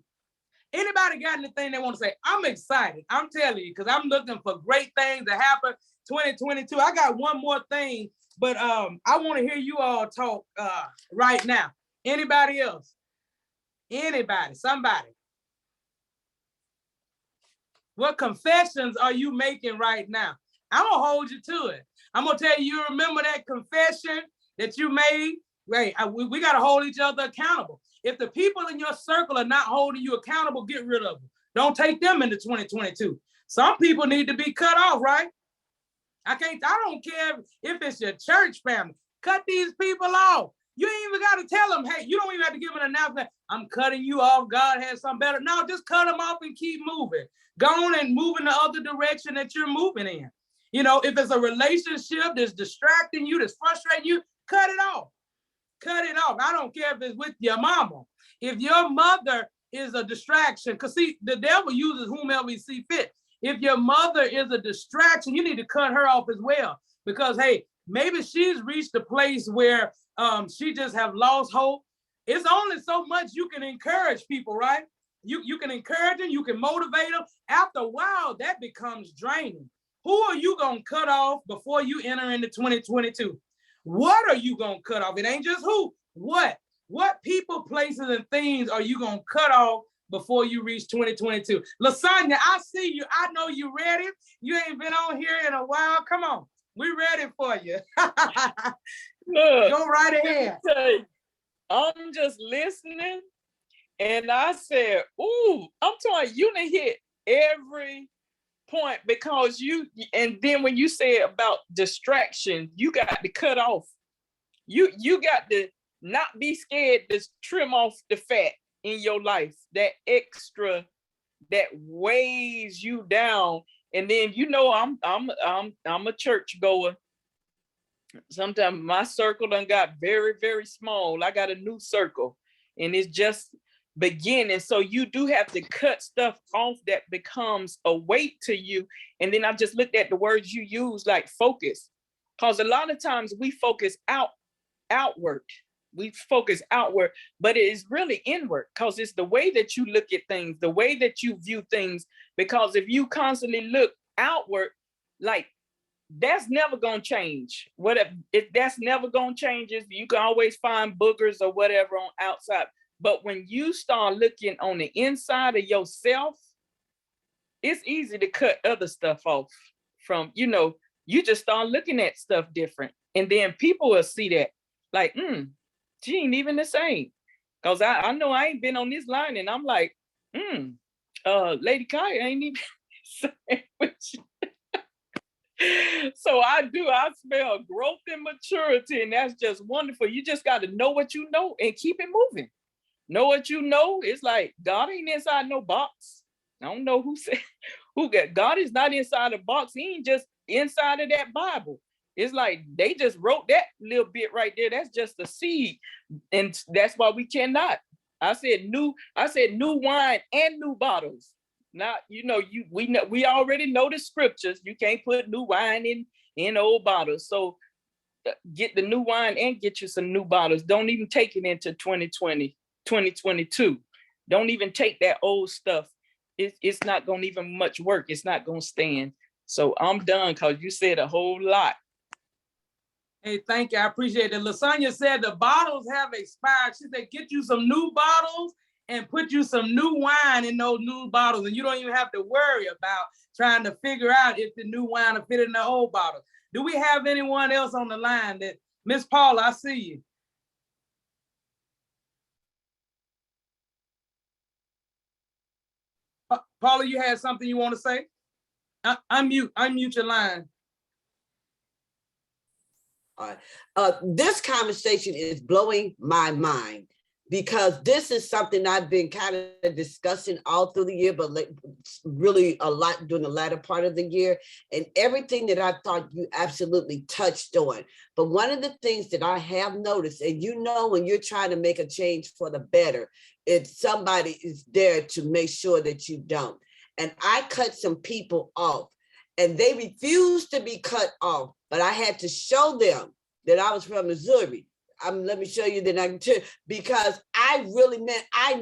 Anybody got anything they want to say? I'm excited. I'm telling you, because I'm looking for great things to happen 2022. I got one more thing, but I want to hear you all talk right now. Anybody else? Anybody? Somebody? What confessions are you making right now? I'm going to hold you to it. I'm going to tell you, remember that confession that you made? Right. We got to hold each other accountable. If the people in your circle are not holding you accountable, get rid of them. Don't take them into 2022. Some people need to be cut off, right? I don't care if it's your church family. Cut these people off. You ain't even got to tell them, hey, you don't even have to give an announcement. I'm cutting you off. God has something better. No, just cut them off and keep moving. Go on and move in the other direction that you're moving in. You know, if it's a relationship that's distracting you, that's frustrating you, cut it off. Cut it off. I don't care if it's with your mama. If your mother is a distraction, because see, the devil uses whomever he see fit. If your mother is a distraction, you need to cut her off as well. Because, hey, maybe she's reached a place where she just have lost hope. It's only so much you can encourage people, right? You can encourage them, you can motivate them. After a while, that becomes draining. Who are you going to cut off before you enter into 2022? What are you going to cut off? It ain't just who, what people, places, and things are you going to cut off before you reach 2022. Lasagna, I see you. I know you ready. You ain't been on here in a while. Come on. We ready for you. Look, go right ahead. I'm just listening. And I said, ooh, I'm telling you, you hit every point, because and then when you say about distraction, you got to cut off. You got to not be scared to trim off the fat in your life, that extra that weighs you down. And then I'm a church goer. Sometimes my circle done got very, very small. I got a new circle, and it's just beginning. So you do have to cut stuff off that becomes a weight to you. And then I just looked at the words you use, like focus, because a lot of times we focus outward. We focus outward, but it is really inward, because it's the way that you look at things, the way that you view things. Because if you constantly look outward, like, that's never gonna change. If that's never gonna change, is you can always find boogers or whatever on outside. But when you start looking on the inside of yourself, it's easy to cut other stuff off from, you just start looking at stuff different. And then people will see that, like, she ain't even the same. Because I know I ain't been on this line, and I'm like, Lady Kaya ain't even the same with you. So I smell growth and maturity, and that's just wonderful. You just got to know what you know and keep it moving. Know what you know. It's like God ain't inside no box. I don't know who said God is not inside a box. He ain't just inside of that Bible. It's like they just wrote that little bit right there. That's just a seed, and that's why we cannot. I said new wine and new bottles. Not, we already know the scriptures. You can't put new wine in old bottles. So get the new wine and get you some new bottles. Don't even take it into 2020, 2022. Don't even take that old stuff. It's not going to even much work. It's not going to stand. So I'm done, because you said a whole lot. Hey, thank you. I appreciate it. Lasagna said the bottles have expired. She said, get you some new bottles and put you some new wine in those new bottles. And you don't even have to worry about trying to figure out if the new wine will fit in the old bottle. Do we have anyone else on the line? That Miss Paula, I see you. Paula, you had something you want to say? Unmute your line. All right. This conversation is blowing my mind, because this is something I've been kind of discussing all through the year, but really a lot during the latter part of the year, and everything that I thought you absolutely touched on. But one of the things that I have noticed, and when you're trying to make a change for the better, it's somebody is there to make sure that you don't. And I cut some people off, and they refused to be cut off, but I had to show them that I was from Missouri. Let me show you that I can tell, because I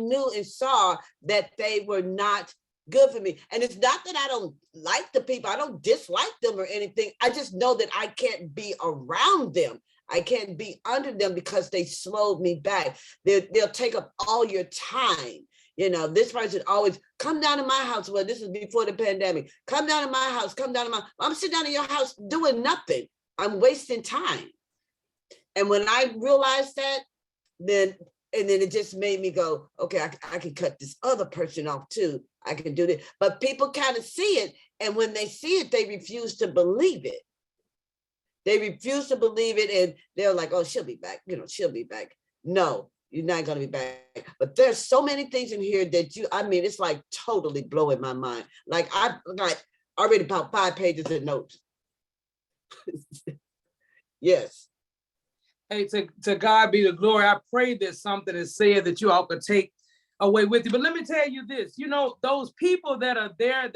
knew and saw that they were not good for me. And it's not that I don't like the people. I don't dislike them or anything. I just know that I can't be around them. I can't be under them, because they slowed me back. They'll take up all your time. This person always come down to my house. Well, this is before the pandemic. Come down to my house. I'm sitting down in your house doing nothing. I'm wasting time. And when I realized that, then it just made me go, okay, I can cut this other person off too. I can do this. But people kind of see it. And when they see it, they refuse to believe it. They refuse to believe it. And they're like, oh, she'll be back. She'll be back. No, you're not going to be back. But there's so many things in here that it's like totally blowing my mind. Like I already about 5 pages of notes. Yes. Hey, to God be the glory. I pray that something is said that you all could take away with you. But let me tell you this, those people that are there,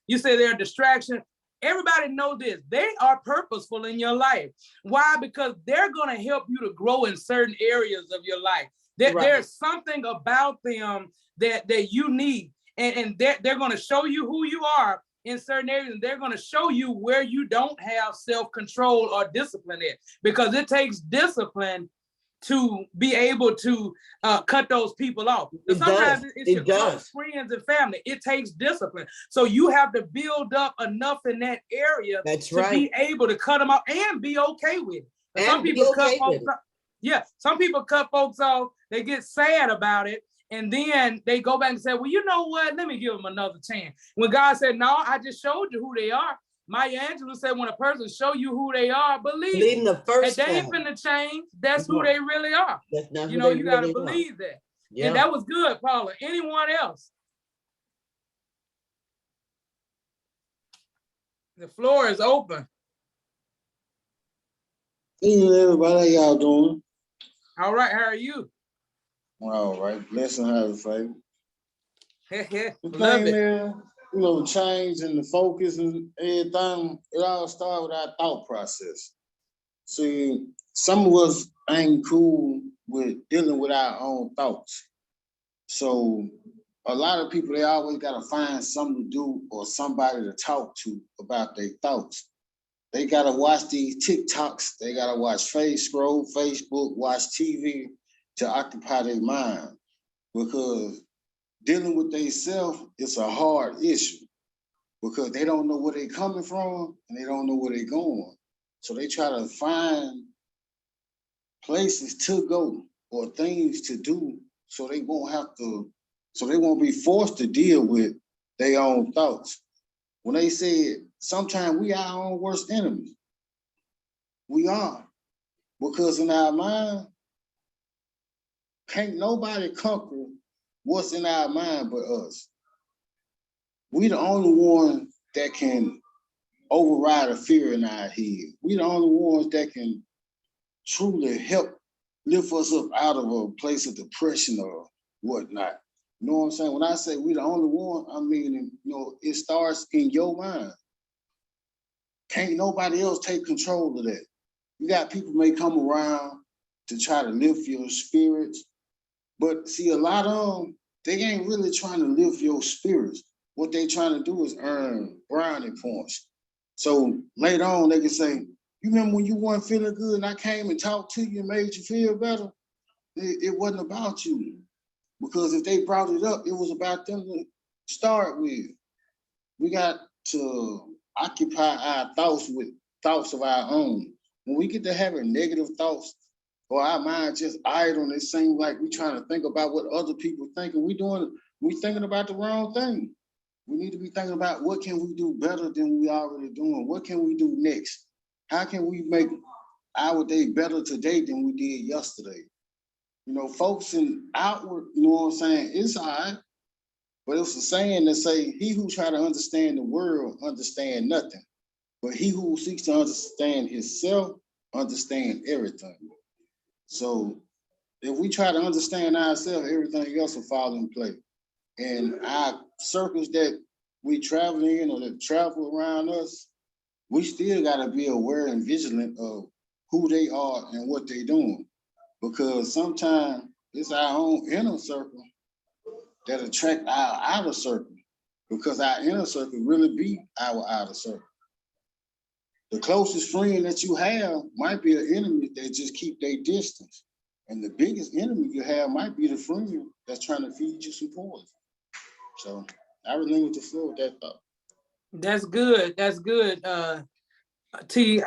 you say they're a distraction. Everybody know this. They are purposeful in your life. Why? Because they're going to help you to grow in certain areas of your life. There's something about them that you need. And they're going to show you who you are in certain areas, and they're going to show you where you don't have self-control or discipline in, because it takes discipline to be able to cut those people off. Sometimes it's your close friends and family. It takes discipline. So you have to build up enough in that area to be able to cut them off and be okay with it. And some people cut folks off. Yeah, some people cut folks off. They get sad about it. And then they go back and say, well, you know what? Let me give them another chance. When God said, no, I just showed you who they are. Maya Angelou said, when a person show you who they are, believe them. And they ain't finna change. That's who they really are. You know, you got to believe that. Yeah. And that was good, Paula. Anyone else? The floor is open. Evening, everybody. How y'all doing? All right. How are you? All right. Blessing, have faith. Love it. There, you know, change and the focus and everything, it all starts with our thought process. See, some of us ain't cool with dealing with our own thoughts. So a lot of people, they always got to find something to do or somebody to talk to about their thoughts. They got to watch these TikToks. They got to watch scroll Facebook, watch TV to occupy their mind, because dealing with themselves is a hard issue, because they don't know where they're coming from and they don't know where they're going. So they try to find places to go or things to do so they won't be forced to deal with their own thoughts. When they said, sometimes we are our own worst enemies. We are. Because in our mind, can't nobody conquer what's in our mind but us. We the only ones that can override a fear in our head. We the only ones that can truly help lift us up out of a place of depression or whatnot. You know what I'm saying? When I say we the only one, I mean, you know, it starts in your mind. Can't nobody else take control of that. You got people may come around to try to lift your spirits, but see, a lot of them, they ain't really trying to lift your spirits. What they trying to do is earn brownie points. So later on, they can say, you remember when you weren't feeling good and I came and talked to you and made you feel better? It wasn't about you. Because if they brought it up, it was about them to start with. We got to occupy our thoughts with thoughts of our own. When we get to having negative thoughts or our mind just idle and it seems like we trying to think about what other people think, and we thinking about the wrong thing. We need to be thinking about what can we do better than we already doing? What can we do next? How can we make our day better today than we did yesterday? You know, focusing outward, you know what I'm saying, it's all right. But it's a saying that say, he who try to understand the world understand nothing. But he who seeks to understand himself understand everything. So if we try to understand ourselves, everything else will fall in place. And our circles that we travel in or that travel around us, we still got to be aware and vigilant of who they are and what they're doing. Because sometimes it's our own inner circle that attract our outer circle, because our inner circle really be our outer circle. The closest friend that you have might be an enemy that just keep their distance. And the biggest enemy you have might be the friend that's trying to feed you some poison. So I relinquish the floor with that thought. That's good. That's good. T,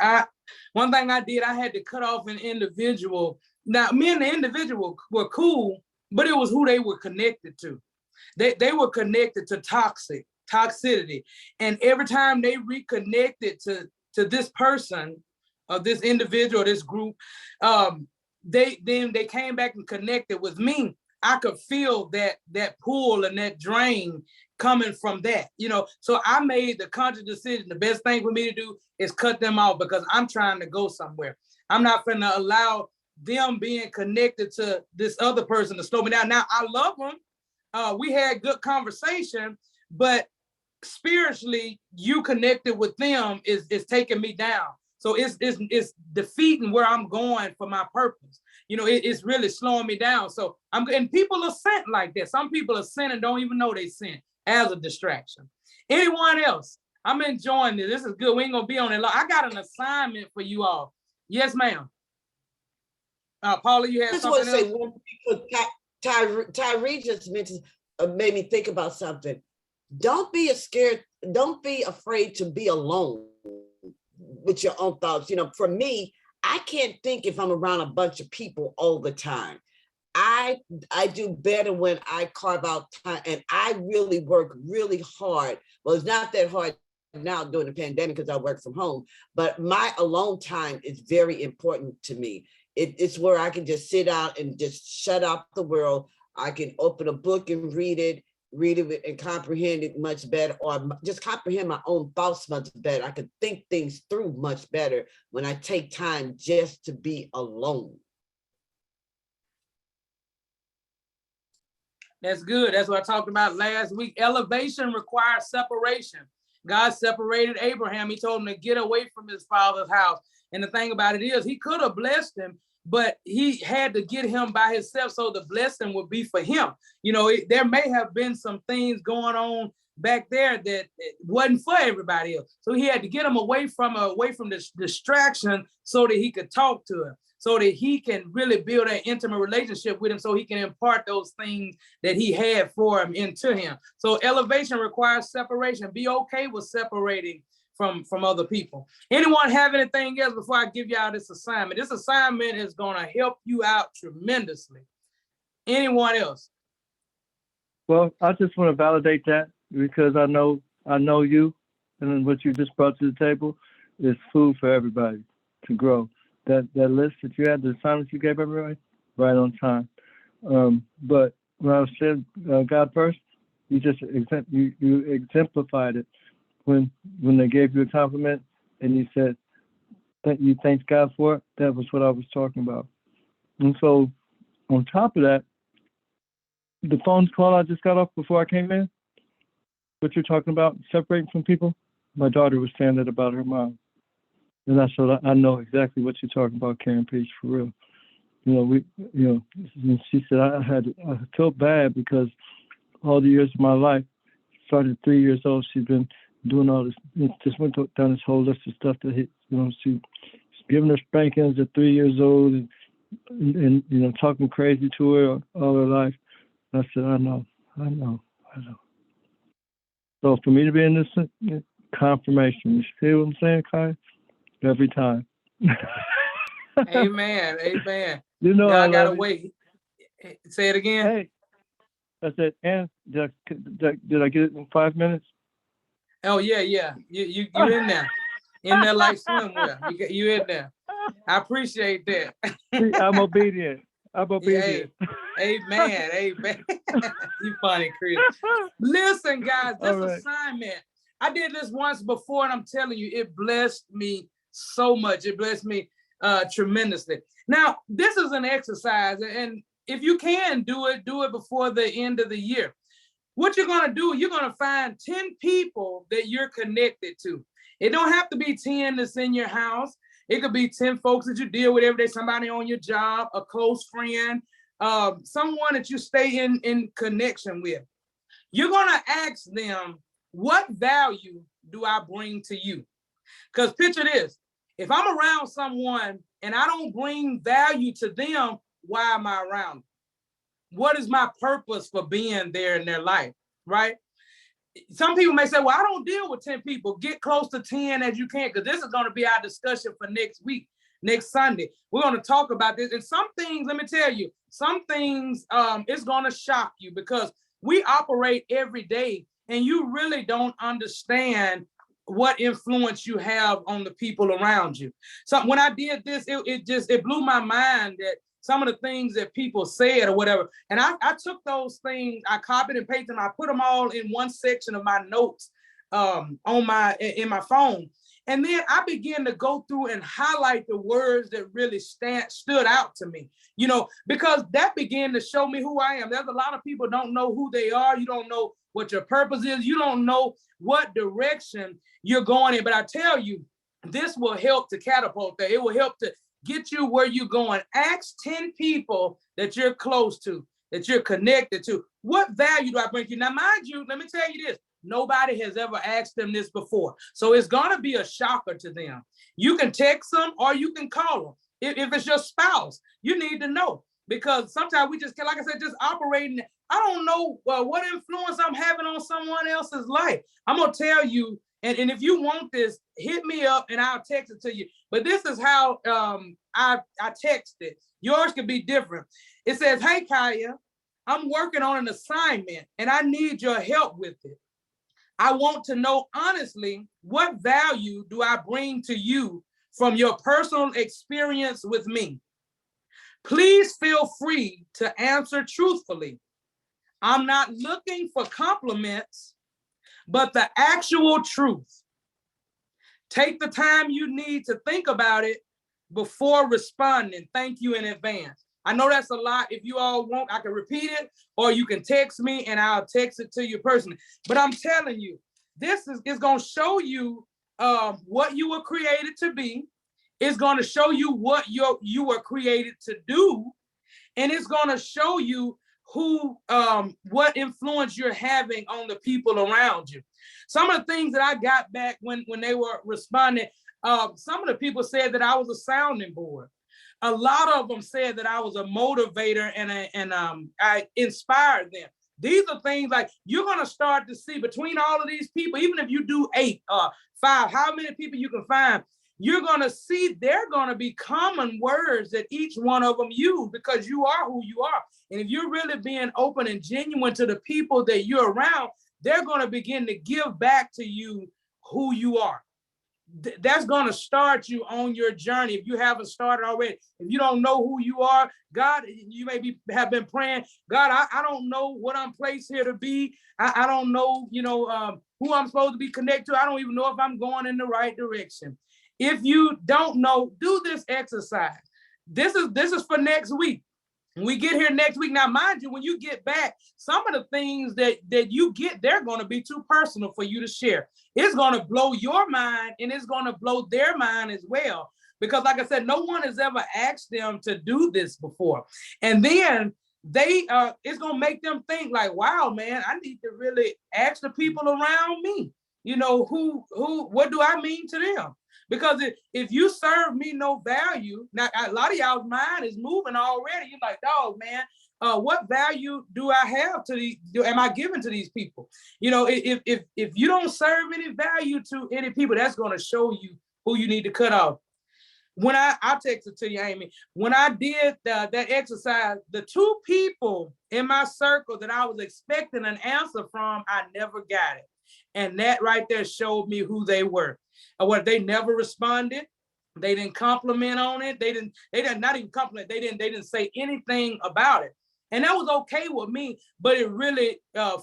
one thing I did, I had to cut off an individual. Now, me and the individual were cool, but it was who they were connected to. They were connected to toxicity. And every time they reconnected to this person, or this individual, this group, they came back and connected with me. I could feel that pull and that drain coming from that, you know. So I made the conscious decision. The best thing for me to do is cut them off, because I'm trying to go somewhere. I'm not going to allow them being connected to this other person to slow me down. Now, I love them. We had good conversation, but spiritually, you connected with them is taking me down. So it's defeating where I'm going for my purpose. You know, it's really slowing me down. So and people are sent like that. Some people are sent and don't even know they sent as a distraction. Anyone else? I'm enjoying this. This is good. We ain't gonna be on it long. I got an assignment for you all. Yes, ma'am. Paula, you had I just want something to say else? one thing, Tyree just mentioned, made me think about something. Don't be afraid to be alone with your own thoughts. You know, for me, I can't think if I'm around a bunch of people all the time. I do better when I carve out time, and I really work really hard. Well, it's not that hard now during the pandemic because I work from home, but my alone time is very important to me. It's where I can just sit out and just shut out the world. I can open a book and read it and comprehend it much better, or just comprehend my own thoughts much better. I can think things through much better when I take time just to be alone. That's good. That's what I talked about last week. Elevation requires separation. God separated Abraham. He told him to get away from his father's house. And the thing about it is, he could have blessed him, but he had to get him by himself so the blessing would be for him. You know, there may have been some things going on back there that wasn't for everybody else. So he had to get him away from this distraction so that he could talk to him, so that he can really build an intimate relationship with him, so he can impart those things that he had for him into him. So elevation requires separation. Be okay with separating from other people. Anyone have anything else before I give y'all this assignment? This assignment is going to help you out tremendously. Anyone else? Well, I just want to validate that because I know you, and what you just brought to the table is food for everybody to grow. That list that you had, the assignments you gave everybody, right on time. But when I said God first, you just you exemplified it when they gave you a compliment and you said that you thanked God for it. That was what I was talking about. And so on top of that, the phone call I just got off before I came in, what you're talking about, separating from people, my daughter was saying that about her mom. And I know exactly what you're talking about, Karen Page, for real. And she said I felt bad because all the years of my life, started 3 years old, she's been doing all this, just went down this whole list of stuff that she's giving her spankings at 3 years old and talking crazy to her all her life. And I said, I know. So for me to be in this confirmation, you see what I'm saying, Kai? Every time. Amen. I gotta wait. Say it again. Hey, I said, and did I get it in 5 minutes? Oh yeah. You in there. In there like swimwear. You in there. I appreciate that. See, I'm obedient. Yeah, amen. You funny, Chris. Listen, guys, this assignment, I did this once before, and I'm telling you, it blessed me so much. It blessed me tremendously. Now, this is an exercise, and if you can do it before the end of the year. What you're going to do, you're going to find 10 people that you're connected to. It don't have to be 10 that's in your house. It could be 10 folks that you deal with every day, somebody on your job, a close friend, someone that you stay in connection with. You're going to ask them, what value do I bring to you? Because picture this, if I'm around someone and I don't bring value to them, why am I around them? What is my purpose for being there in their life, right? Some people may say, well, I don't deal with 10 people. Get close to 10 as you can, because this is going to be our discussion for next week, next Sunday. We're going to talk about this. And some things, let me tell you, some things it's going to shock you because we operate every day and you really don't understand what influence you have on the people around you. So when I did this, it blew my mind that some of the things that people said or whatever. And I took those things, I copied and pasted them, I put them all in one section of my notes in my phone. And then I began to go through and highlight the words that really stood out to me, because that began to show me who I am. There's a lot of people don't know who they are. You don't know what your purpose is. You don't know what direction you're going in. But I tell you, this will help to catapult that. It will help to get you where you're going. Ask 10 people that you're close to, that you're connected to. What value do I bring to you? Now, mind you, let me tell you this. nobody has ever asked them this before. So it's going to be a shocker to them. You can text them or you can call them. If it's your spouse, you need to know, because sometimes we just, like I said, just operating. I don't know what influence I'm having on someone else's life. I'm going to tell you, and if you want this, hit me up and I'll text it to you. But this is how I text it. Yours could be different. It says, hey, Kaya, I'm working on an assignment and I need your help with it. I want to know honestly, what value do I bring to you from your personal experience with me? Please feel free to answer truthfully. I'm not looking for compliments, but the actual truth. Take the time you need to think about it before responding. Thank you in advance. I know that's a lot. If you all want, I can repeat it, or you can text me and I'll text it to you personally. But I'm telling you, this is going to show you what you were created to be. It's going to show you what you were created to do. And it's going to show you what influence you're having on the people around you. Some of the things that I got back when they were responding, some of the people said that I was a sounding board. A lot of them said that I was a motivator and I inspired them. These are things like you're going to start to see between all of these people, even if you do 8 or 5, how many people you can find, you're going to see they're going to be common words that each one of them use, because you are who you are. And if you're really being open and genuine to the people that you're around, they're going to begin to give back to you who you are. That's going to start you on your journey. If you haven't started already, if you don't know who you are, God, you have been praying, God, I don't know what I'm placed here to be. I don't know, who I'm supposed to be connected to. I don't even know if I'm going in the right direction. If you don't know, do this exercise. This is for next week. When we get here next week, now mind you, when you get back, some of the things that you get, they're going to be too personal for you to share. It's going to blow your mind and it's going to blow their mind as well. Because like I said, no one has ever asked them to do this before. And then it's going to make them think like, wow, man, I need to really ask the people around me, what do I mean to them? Because if you serve me no value, now a lot of y'all's mind is moving already. You're like, dog, man, what value do I have am I giving to these people? If you don't serve any value to any people, that's going to show you who you need to cut off. When I texted to you, Amy, when I did that exercise, the 2 people in my circle that I was expecting an answer from, I never got it. And that right there showed me who they were. They never responded. They didn't compliment on it. They didn't not even compliment. They didn't say anything about it. And that was okay with me, but it really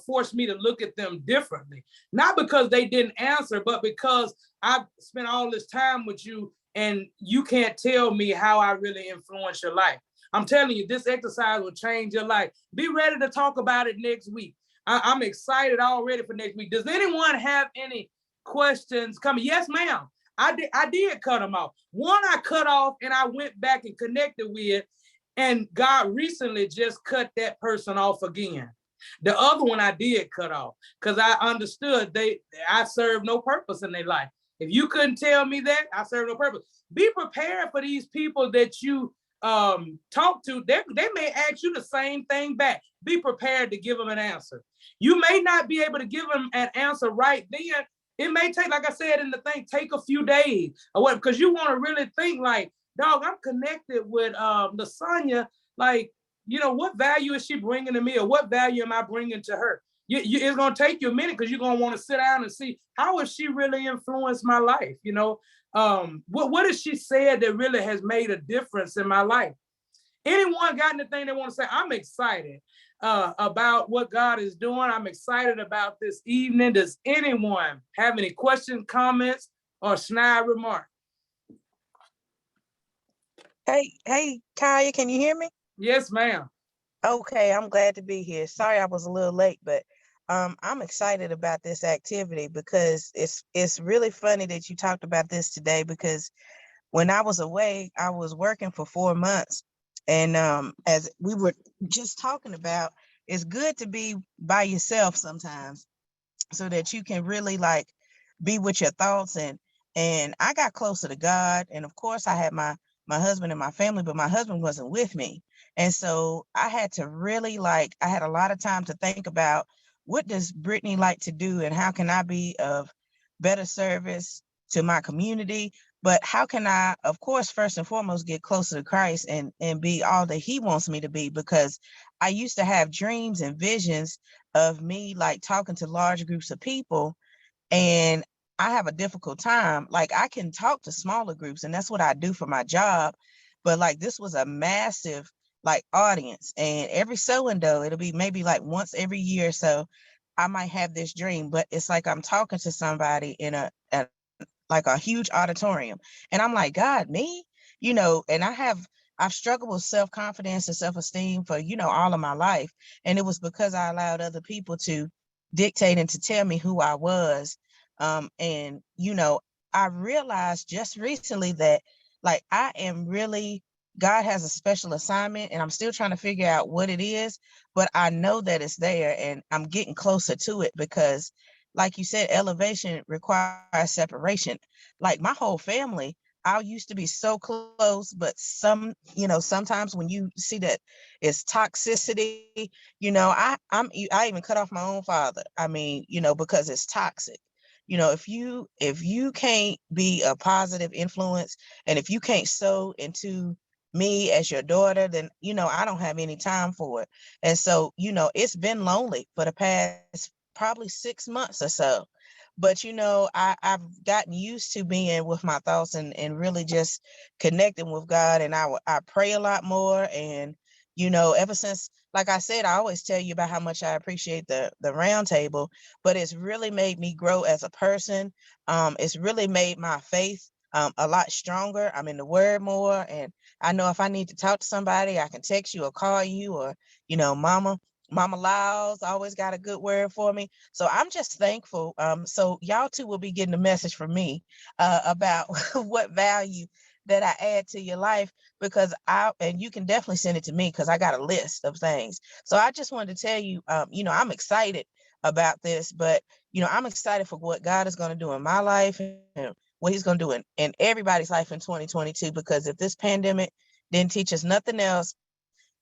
forced me to look at them differently. Not because they didn't answer, but because I've spent all this time with you and you can't tell me how I really influence your life. I'm telling you, this exercise will change your life. Be ready to talk about it next week. I'm excited already for next week. Does anyone have any questions coming? Yes, ma'am. I did cut them off. One I cut off and I went back and connected with, and God recently just cut that person off again. The other one I did cut off because I understood I served no purpose in their life. If you couldn't tell me that, I serve no purpose. Be prepared for these people that you talk to. They may ask you the same thing back. Be prepared to give them an answer. You may not be able to give them an answer right then. It may take, like I said in the thing, take a few days or what, because you want to really think like, dog, I'm connected with Lasagna. Like, what value is she bringing to me, or what value am I bringing to her? It's going to take you a minute because you're going to want to sit down and see, how has she really influenced my life? What has she said that really has made a difference in my life? Anyone got anything they want to say? I'm excited about what God is doing. I'm excited about this evening. Does anyone have any questions, comments, or snide remarks? Hey, Kaya, can you hear me? Yes, ma'am. Okay, I'm glad to be here. Sorry I was a little late, but I'm excited about this activity because it's really funny that you talked about this today, because when I was away, I was working for 4 months. And as we were just talking about, it's good to be by yourself sometimes. so that you can really like be with your thoughts. And I got closer to God. And of course I had my husband and my family, but my husband wasn't with me. And so I had to really I had a lot of time to think about, what does Brittany like to do and how can I be of better service to my community? But how can I, of course, first and foremost, get closer to Christ and be all that he wants me to be? Because I used to have dreams and visions of me like talking to large groups of people, and I have a difficult time. Like, I can talk to smaller groups and that's what I do for my job. But like, this was a massive like audience, and every so and though it'll be maybe like once every year or so, I might have this dream, but it's like I'm talking to somebody in a like a huge auditorium. And I'm like, God, me? And I've struggled with self-confidence and self-esteem for, all of my life. And it was because I allowed other people to dictate and to tell me who I was. And I realized just recently that like I am really, God has a special assignment, and I'm still trying to figure out what it is, but I know that it's there and I'm getting closer to it because, like you said, elevation requires separation. Like my whole family, I used to be so close, but sometimes when you see that it's toxicity, I even cut off my own father. I mean, because it's toxic. If you can't be a positive influence, and if you can't sow into me as your daughter, then I don't have any time for it. And so it's been lonely for the past probably 6 months or so. But I've gotten used to being with my thoughts and really just connecting with God. And I pray a lot more. And ever since, like I said, I always tell you about how much I appreciate the round table, but it's really made me grow as a person. It's really made my faith a lot stronger. I'm in the word more, and I know if I need to talk to somebody, I can text you or call you, or Mama Lyles always got a good word for me. So I'm just thankful. So y'all too will be getting a message from me about what value that I add to your life, because and you can definitely send it to me because I got a list of things. So I just wanted to tell you, I'm excited about this, but I'm excited for what God is going to do in my life and what he's going to do in everybody's life in 2022, because if this pandemic didn't teach us nothing else,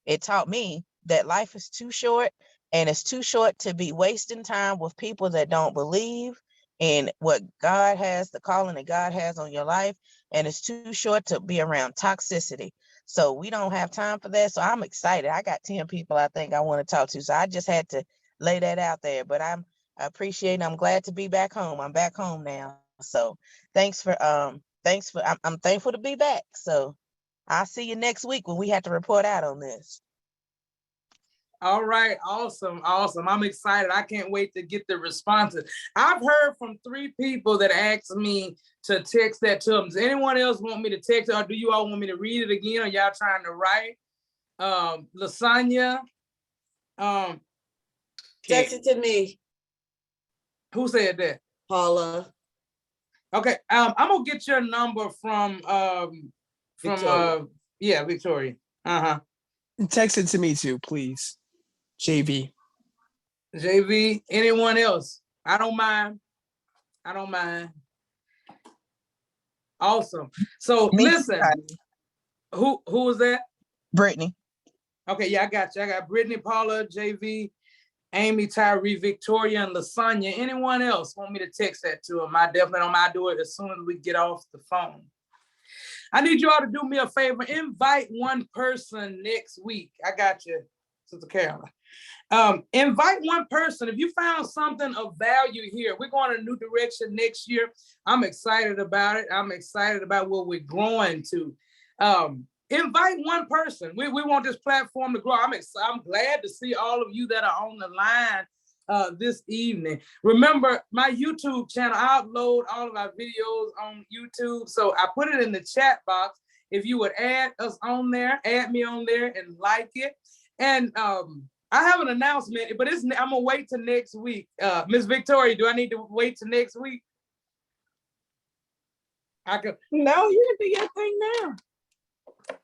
it taught me that life is too short, and it's too short to be wasting time with people that don't believe in what God has, the calling that God has on your life. And it's too short to be around toxicity. So we don't have time for that. So I'm excited. I got 10 people I think I want to talk to. So I just had to lay that out there. But I appreciate it. I'm glad to be back home. I'm back home now. So I'm thankful to be back. So I'll see you next week when we have to report out on this. All right, awesome. I'm excited. I can't wait to get the responses. I've heard from 3 people that asked me to text that to them. Does anyone else want me to text it, or do you all want me to read it again, or y'all trying to write? Lasagna. Text it to me. Who said that? Paula. Okay, I'm gonna get your number from Victoria. Victoria. Text it to me too, please. JV. Anyone else? I don't mind. Awesome. So listen, who was that? Brittany. Okay, yeah, I got you. I got Brittany, Paula, JV, Amy, Tyree, Victoria, and Lasagna. Anyone else want me to text that to them? I definitely don't mind doing it as soon as we get off the phone. I need you all to do me a favor. Invite one person next week. I got you, Sister Carolyn. Invite one person. If you found something of value here, we're going in a new direction next year. I'm excited about it. I'm excited about what we're growing to. Invite one person. We want this platform to grow. I'm glad to see all of you that are on the line this evening. Remember, my YouTube channel, I upload all of our videos on YouTube. So I put it in the chat box. If you would add us on there, add me on there and like it. And I have an announcement, but I'm gonna wait till next week. Miss Victoria, do I need to wait till next week? No, you can do your thing now.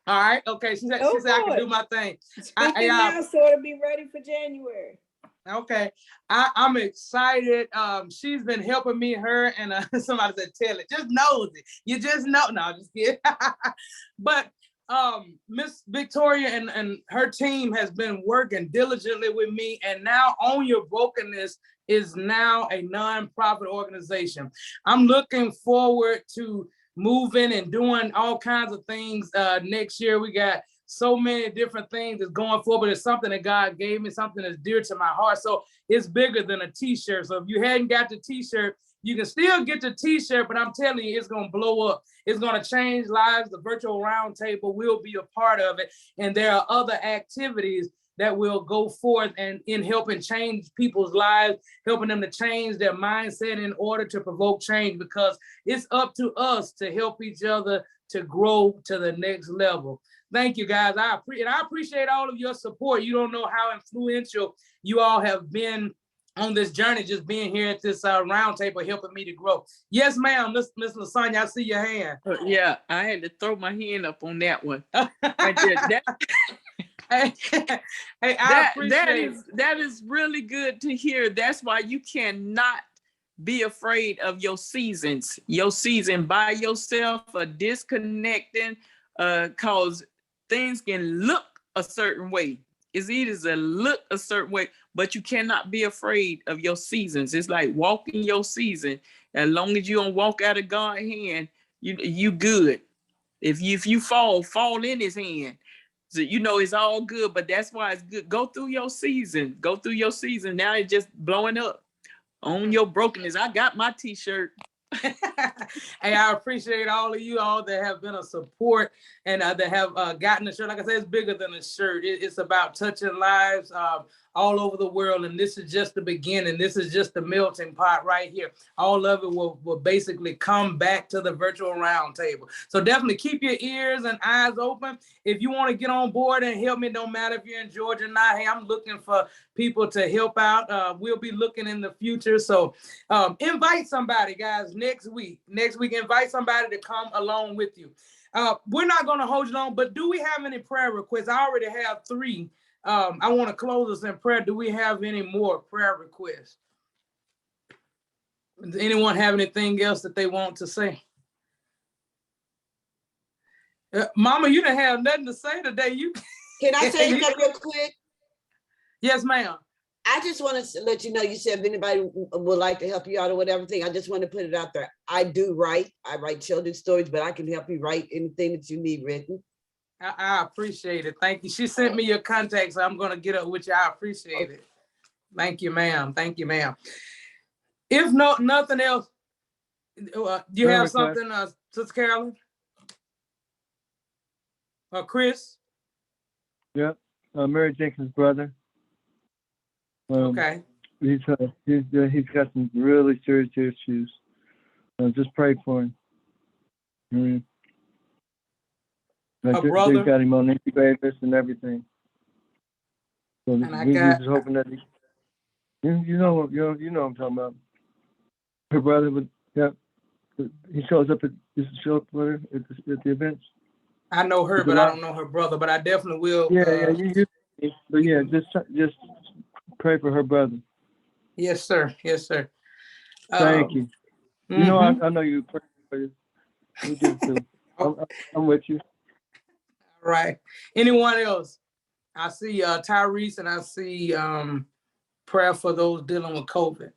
All right, okay. She said I can do my thing. Speak it now so it'll be ready for January. Okay, I'm excited. She's been helping me, her, and somebody said, tell it, just knows it. You just know. No, just kidding. But Miss Victoria and her team has been working diligently with me, and now Own Your Brokenness is now a nonprofit organization. I'm looking forward to moving and doing all kinds of things next year. We got so many different things that's going forward, but it's something that God gave me, something that's dear to my heart. So it's bigger than a t-shirt. So if you hadn't got the t-shirt, you can still get the t-shirt, but I'm telling you, it's going to blow up. It's going to change lives. The virtual roundtable will be a part of it. And there are other activities that will go forth and in helping change people's lives, helping them to change their mindset in order to provoke change, because it's up to us to help each other to grow to the next level. Thank you, guys. I appreciate all of your support. You don't know how influential you all have been on this journey, just being here at this roundtable, helping me to grow. Yes, ma'am, Miss LaSonia, I see your hand. Yeah, I had to throw my hand up on that one. That is really good to hear. That's why you cannot be afraid of your seasons. Your season by yourself or disconnecting, cause things can look a certain way. It's easy to look a certain way, but you cannot be afraid of your seasons. It's like walking your season. As long as you don't walk out of God's hand, you good. If you fall in his hand. So it's all good, but that's why it's good. Go through your season. Go through your season. Now it's just blowing up. Own Your Brokenness. I got my t-shirt. Hey, I appreciate all of you all that have been a support and that have gotten the shirt. Like I said, it's bigger than a shirt. It's about touching lives all over the world. And this is just the beginning. This is just the melting pot right here. All of it will basically come back to the virtual roundtable. So definitely keep your ears and eyes open. If you want to get on board and help me, no matter if you're in Georgia or not, hey, I'm looking for people to help out. We'll be looking in the future. So invite somebody, guys, next week, invite somebody to come along with you. We're not going to hold you long, but do we have any prayer requests? I already have 3. I want to close us in prayer. Do we have any more prayer requests? Does anyone have anything else that they want to say? Mama, you didn't have nothing to say today. Can I say something real quick? Yes, ma'am. I just want to let you know, you said if anybody would like to help you out or whatever thing, I just want to put it out there. I write children's stories, but I can help you write anything that you need written. I appreciate it. Thank you. She sent me your contact, so I'm going to get up with you. I appreciate it. Thank you, ma'am. Thank you, ma'am. If nothing else, do you have something, Sister Carolyn? Chris? Yep. Mary Jenkins' brother. Okay. He's got some really serious issues. Just pray for him. Like Her brother. They got him on incubators and everything. So we just hoping that you know what I'm talking about. Her brother he shows up at the events. I know her, but I don't know her brother. But I definitely will. But yeah, just pray for her brother. Yes, sir. Yes, sir. Thank you. You know, I know you pray for you. We do too. I'm with you. All right. Anyone else? I see Tyrese, and I see prayer for those dealing with COVID.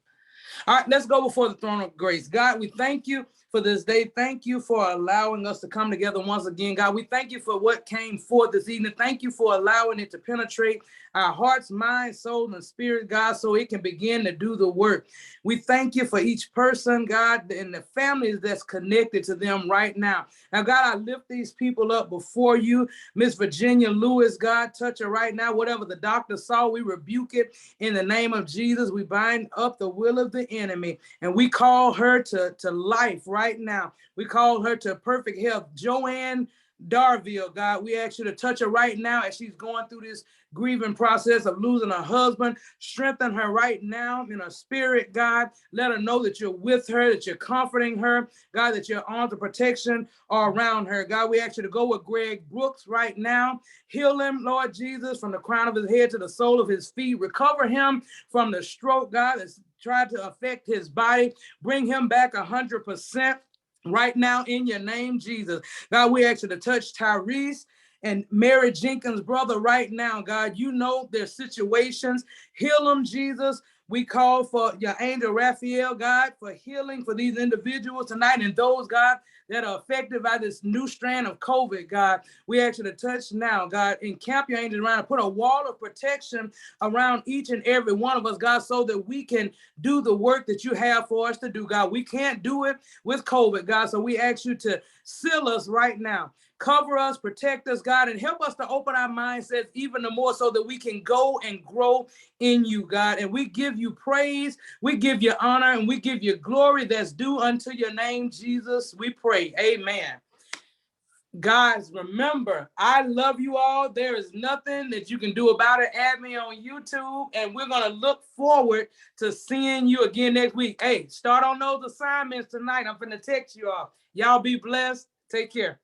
All right, let's go before the throne of grace. God, we thank you for this day. Thank you for allowing us to come together once again. God, we thank you for what came forth this evening. Thank you for allowing it to penetrate our hearts, minds, souls, and spirit, God, so it can begin to do the work. We thank you for each person, God, and the families that's connected to them right now. Now, God, I lift these people up before you. Miss Virginia Lewis, God, touch her right now. Whatever the doctor saw, we rebuke it in the name of Jesus. We bind up the will of the enemy, and we call her to life right now. We call her to perfect health. Joanne Darville, God. We ask you to touch her right now as she's going through this grieving process of losing her husband. Strengthen her right now in her spirit, God. Let her know that you're with her, that you're comforting her, God, that your arms of protection are around her. God, we ask you to go with Greg Brooks right now. Heal him, Lord Jesus, from the crown of his head to the sole of his feet. Recover him from the stroke, God, that's tried to affect his body. Bring him back 100%. Right now, in your name, Jesus. God, we ask you to touch Tyrese and Mary Jenkins' brother right now, God. You know their situations. Heal them, Jesus. We call for your angel Raphael, God, for healing for these individuals tonight and those, God, that are affected by this new strand of COVID, God. We ask you to touch now, God. Encamp your angels around and put a wall of protection around each and every one of us, God, so that we can do the work that you have for us to do, God. We can't do it with COVID, God, so we ask you to seal us right now. Cover us, protect us, God, and help us to open our mindsets even more so that we can go and grow in you, God. And we give you praise, we give you honor, and we give you glory that's due unto your name, Jesus. We pray. Amen. Guys, remember, I love you all. There is nothing that you can do about it. Add me on YouTube, and we're going to look forward to seeing you again next week. Hey, start on those assignments tonight. I'm going to text you all. Y'all be blessed. Take care.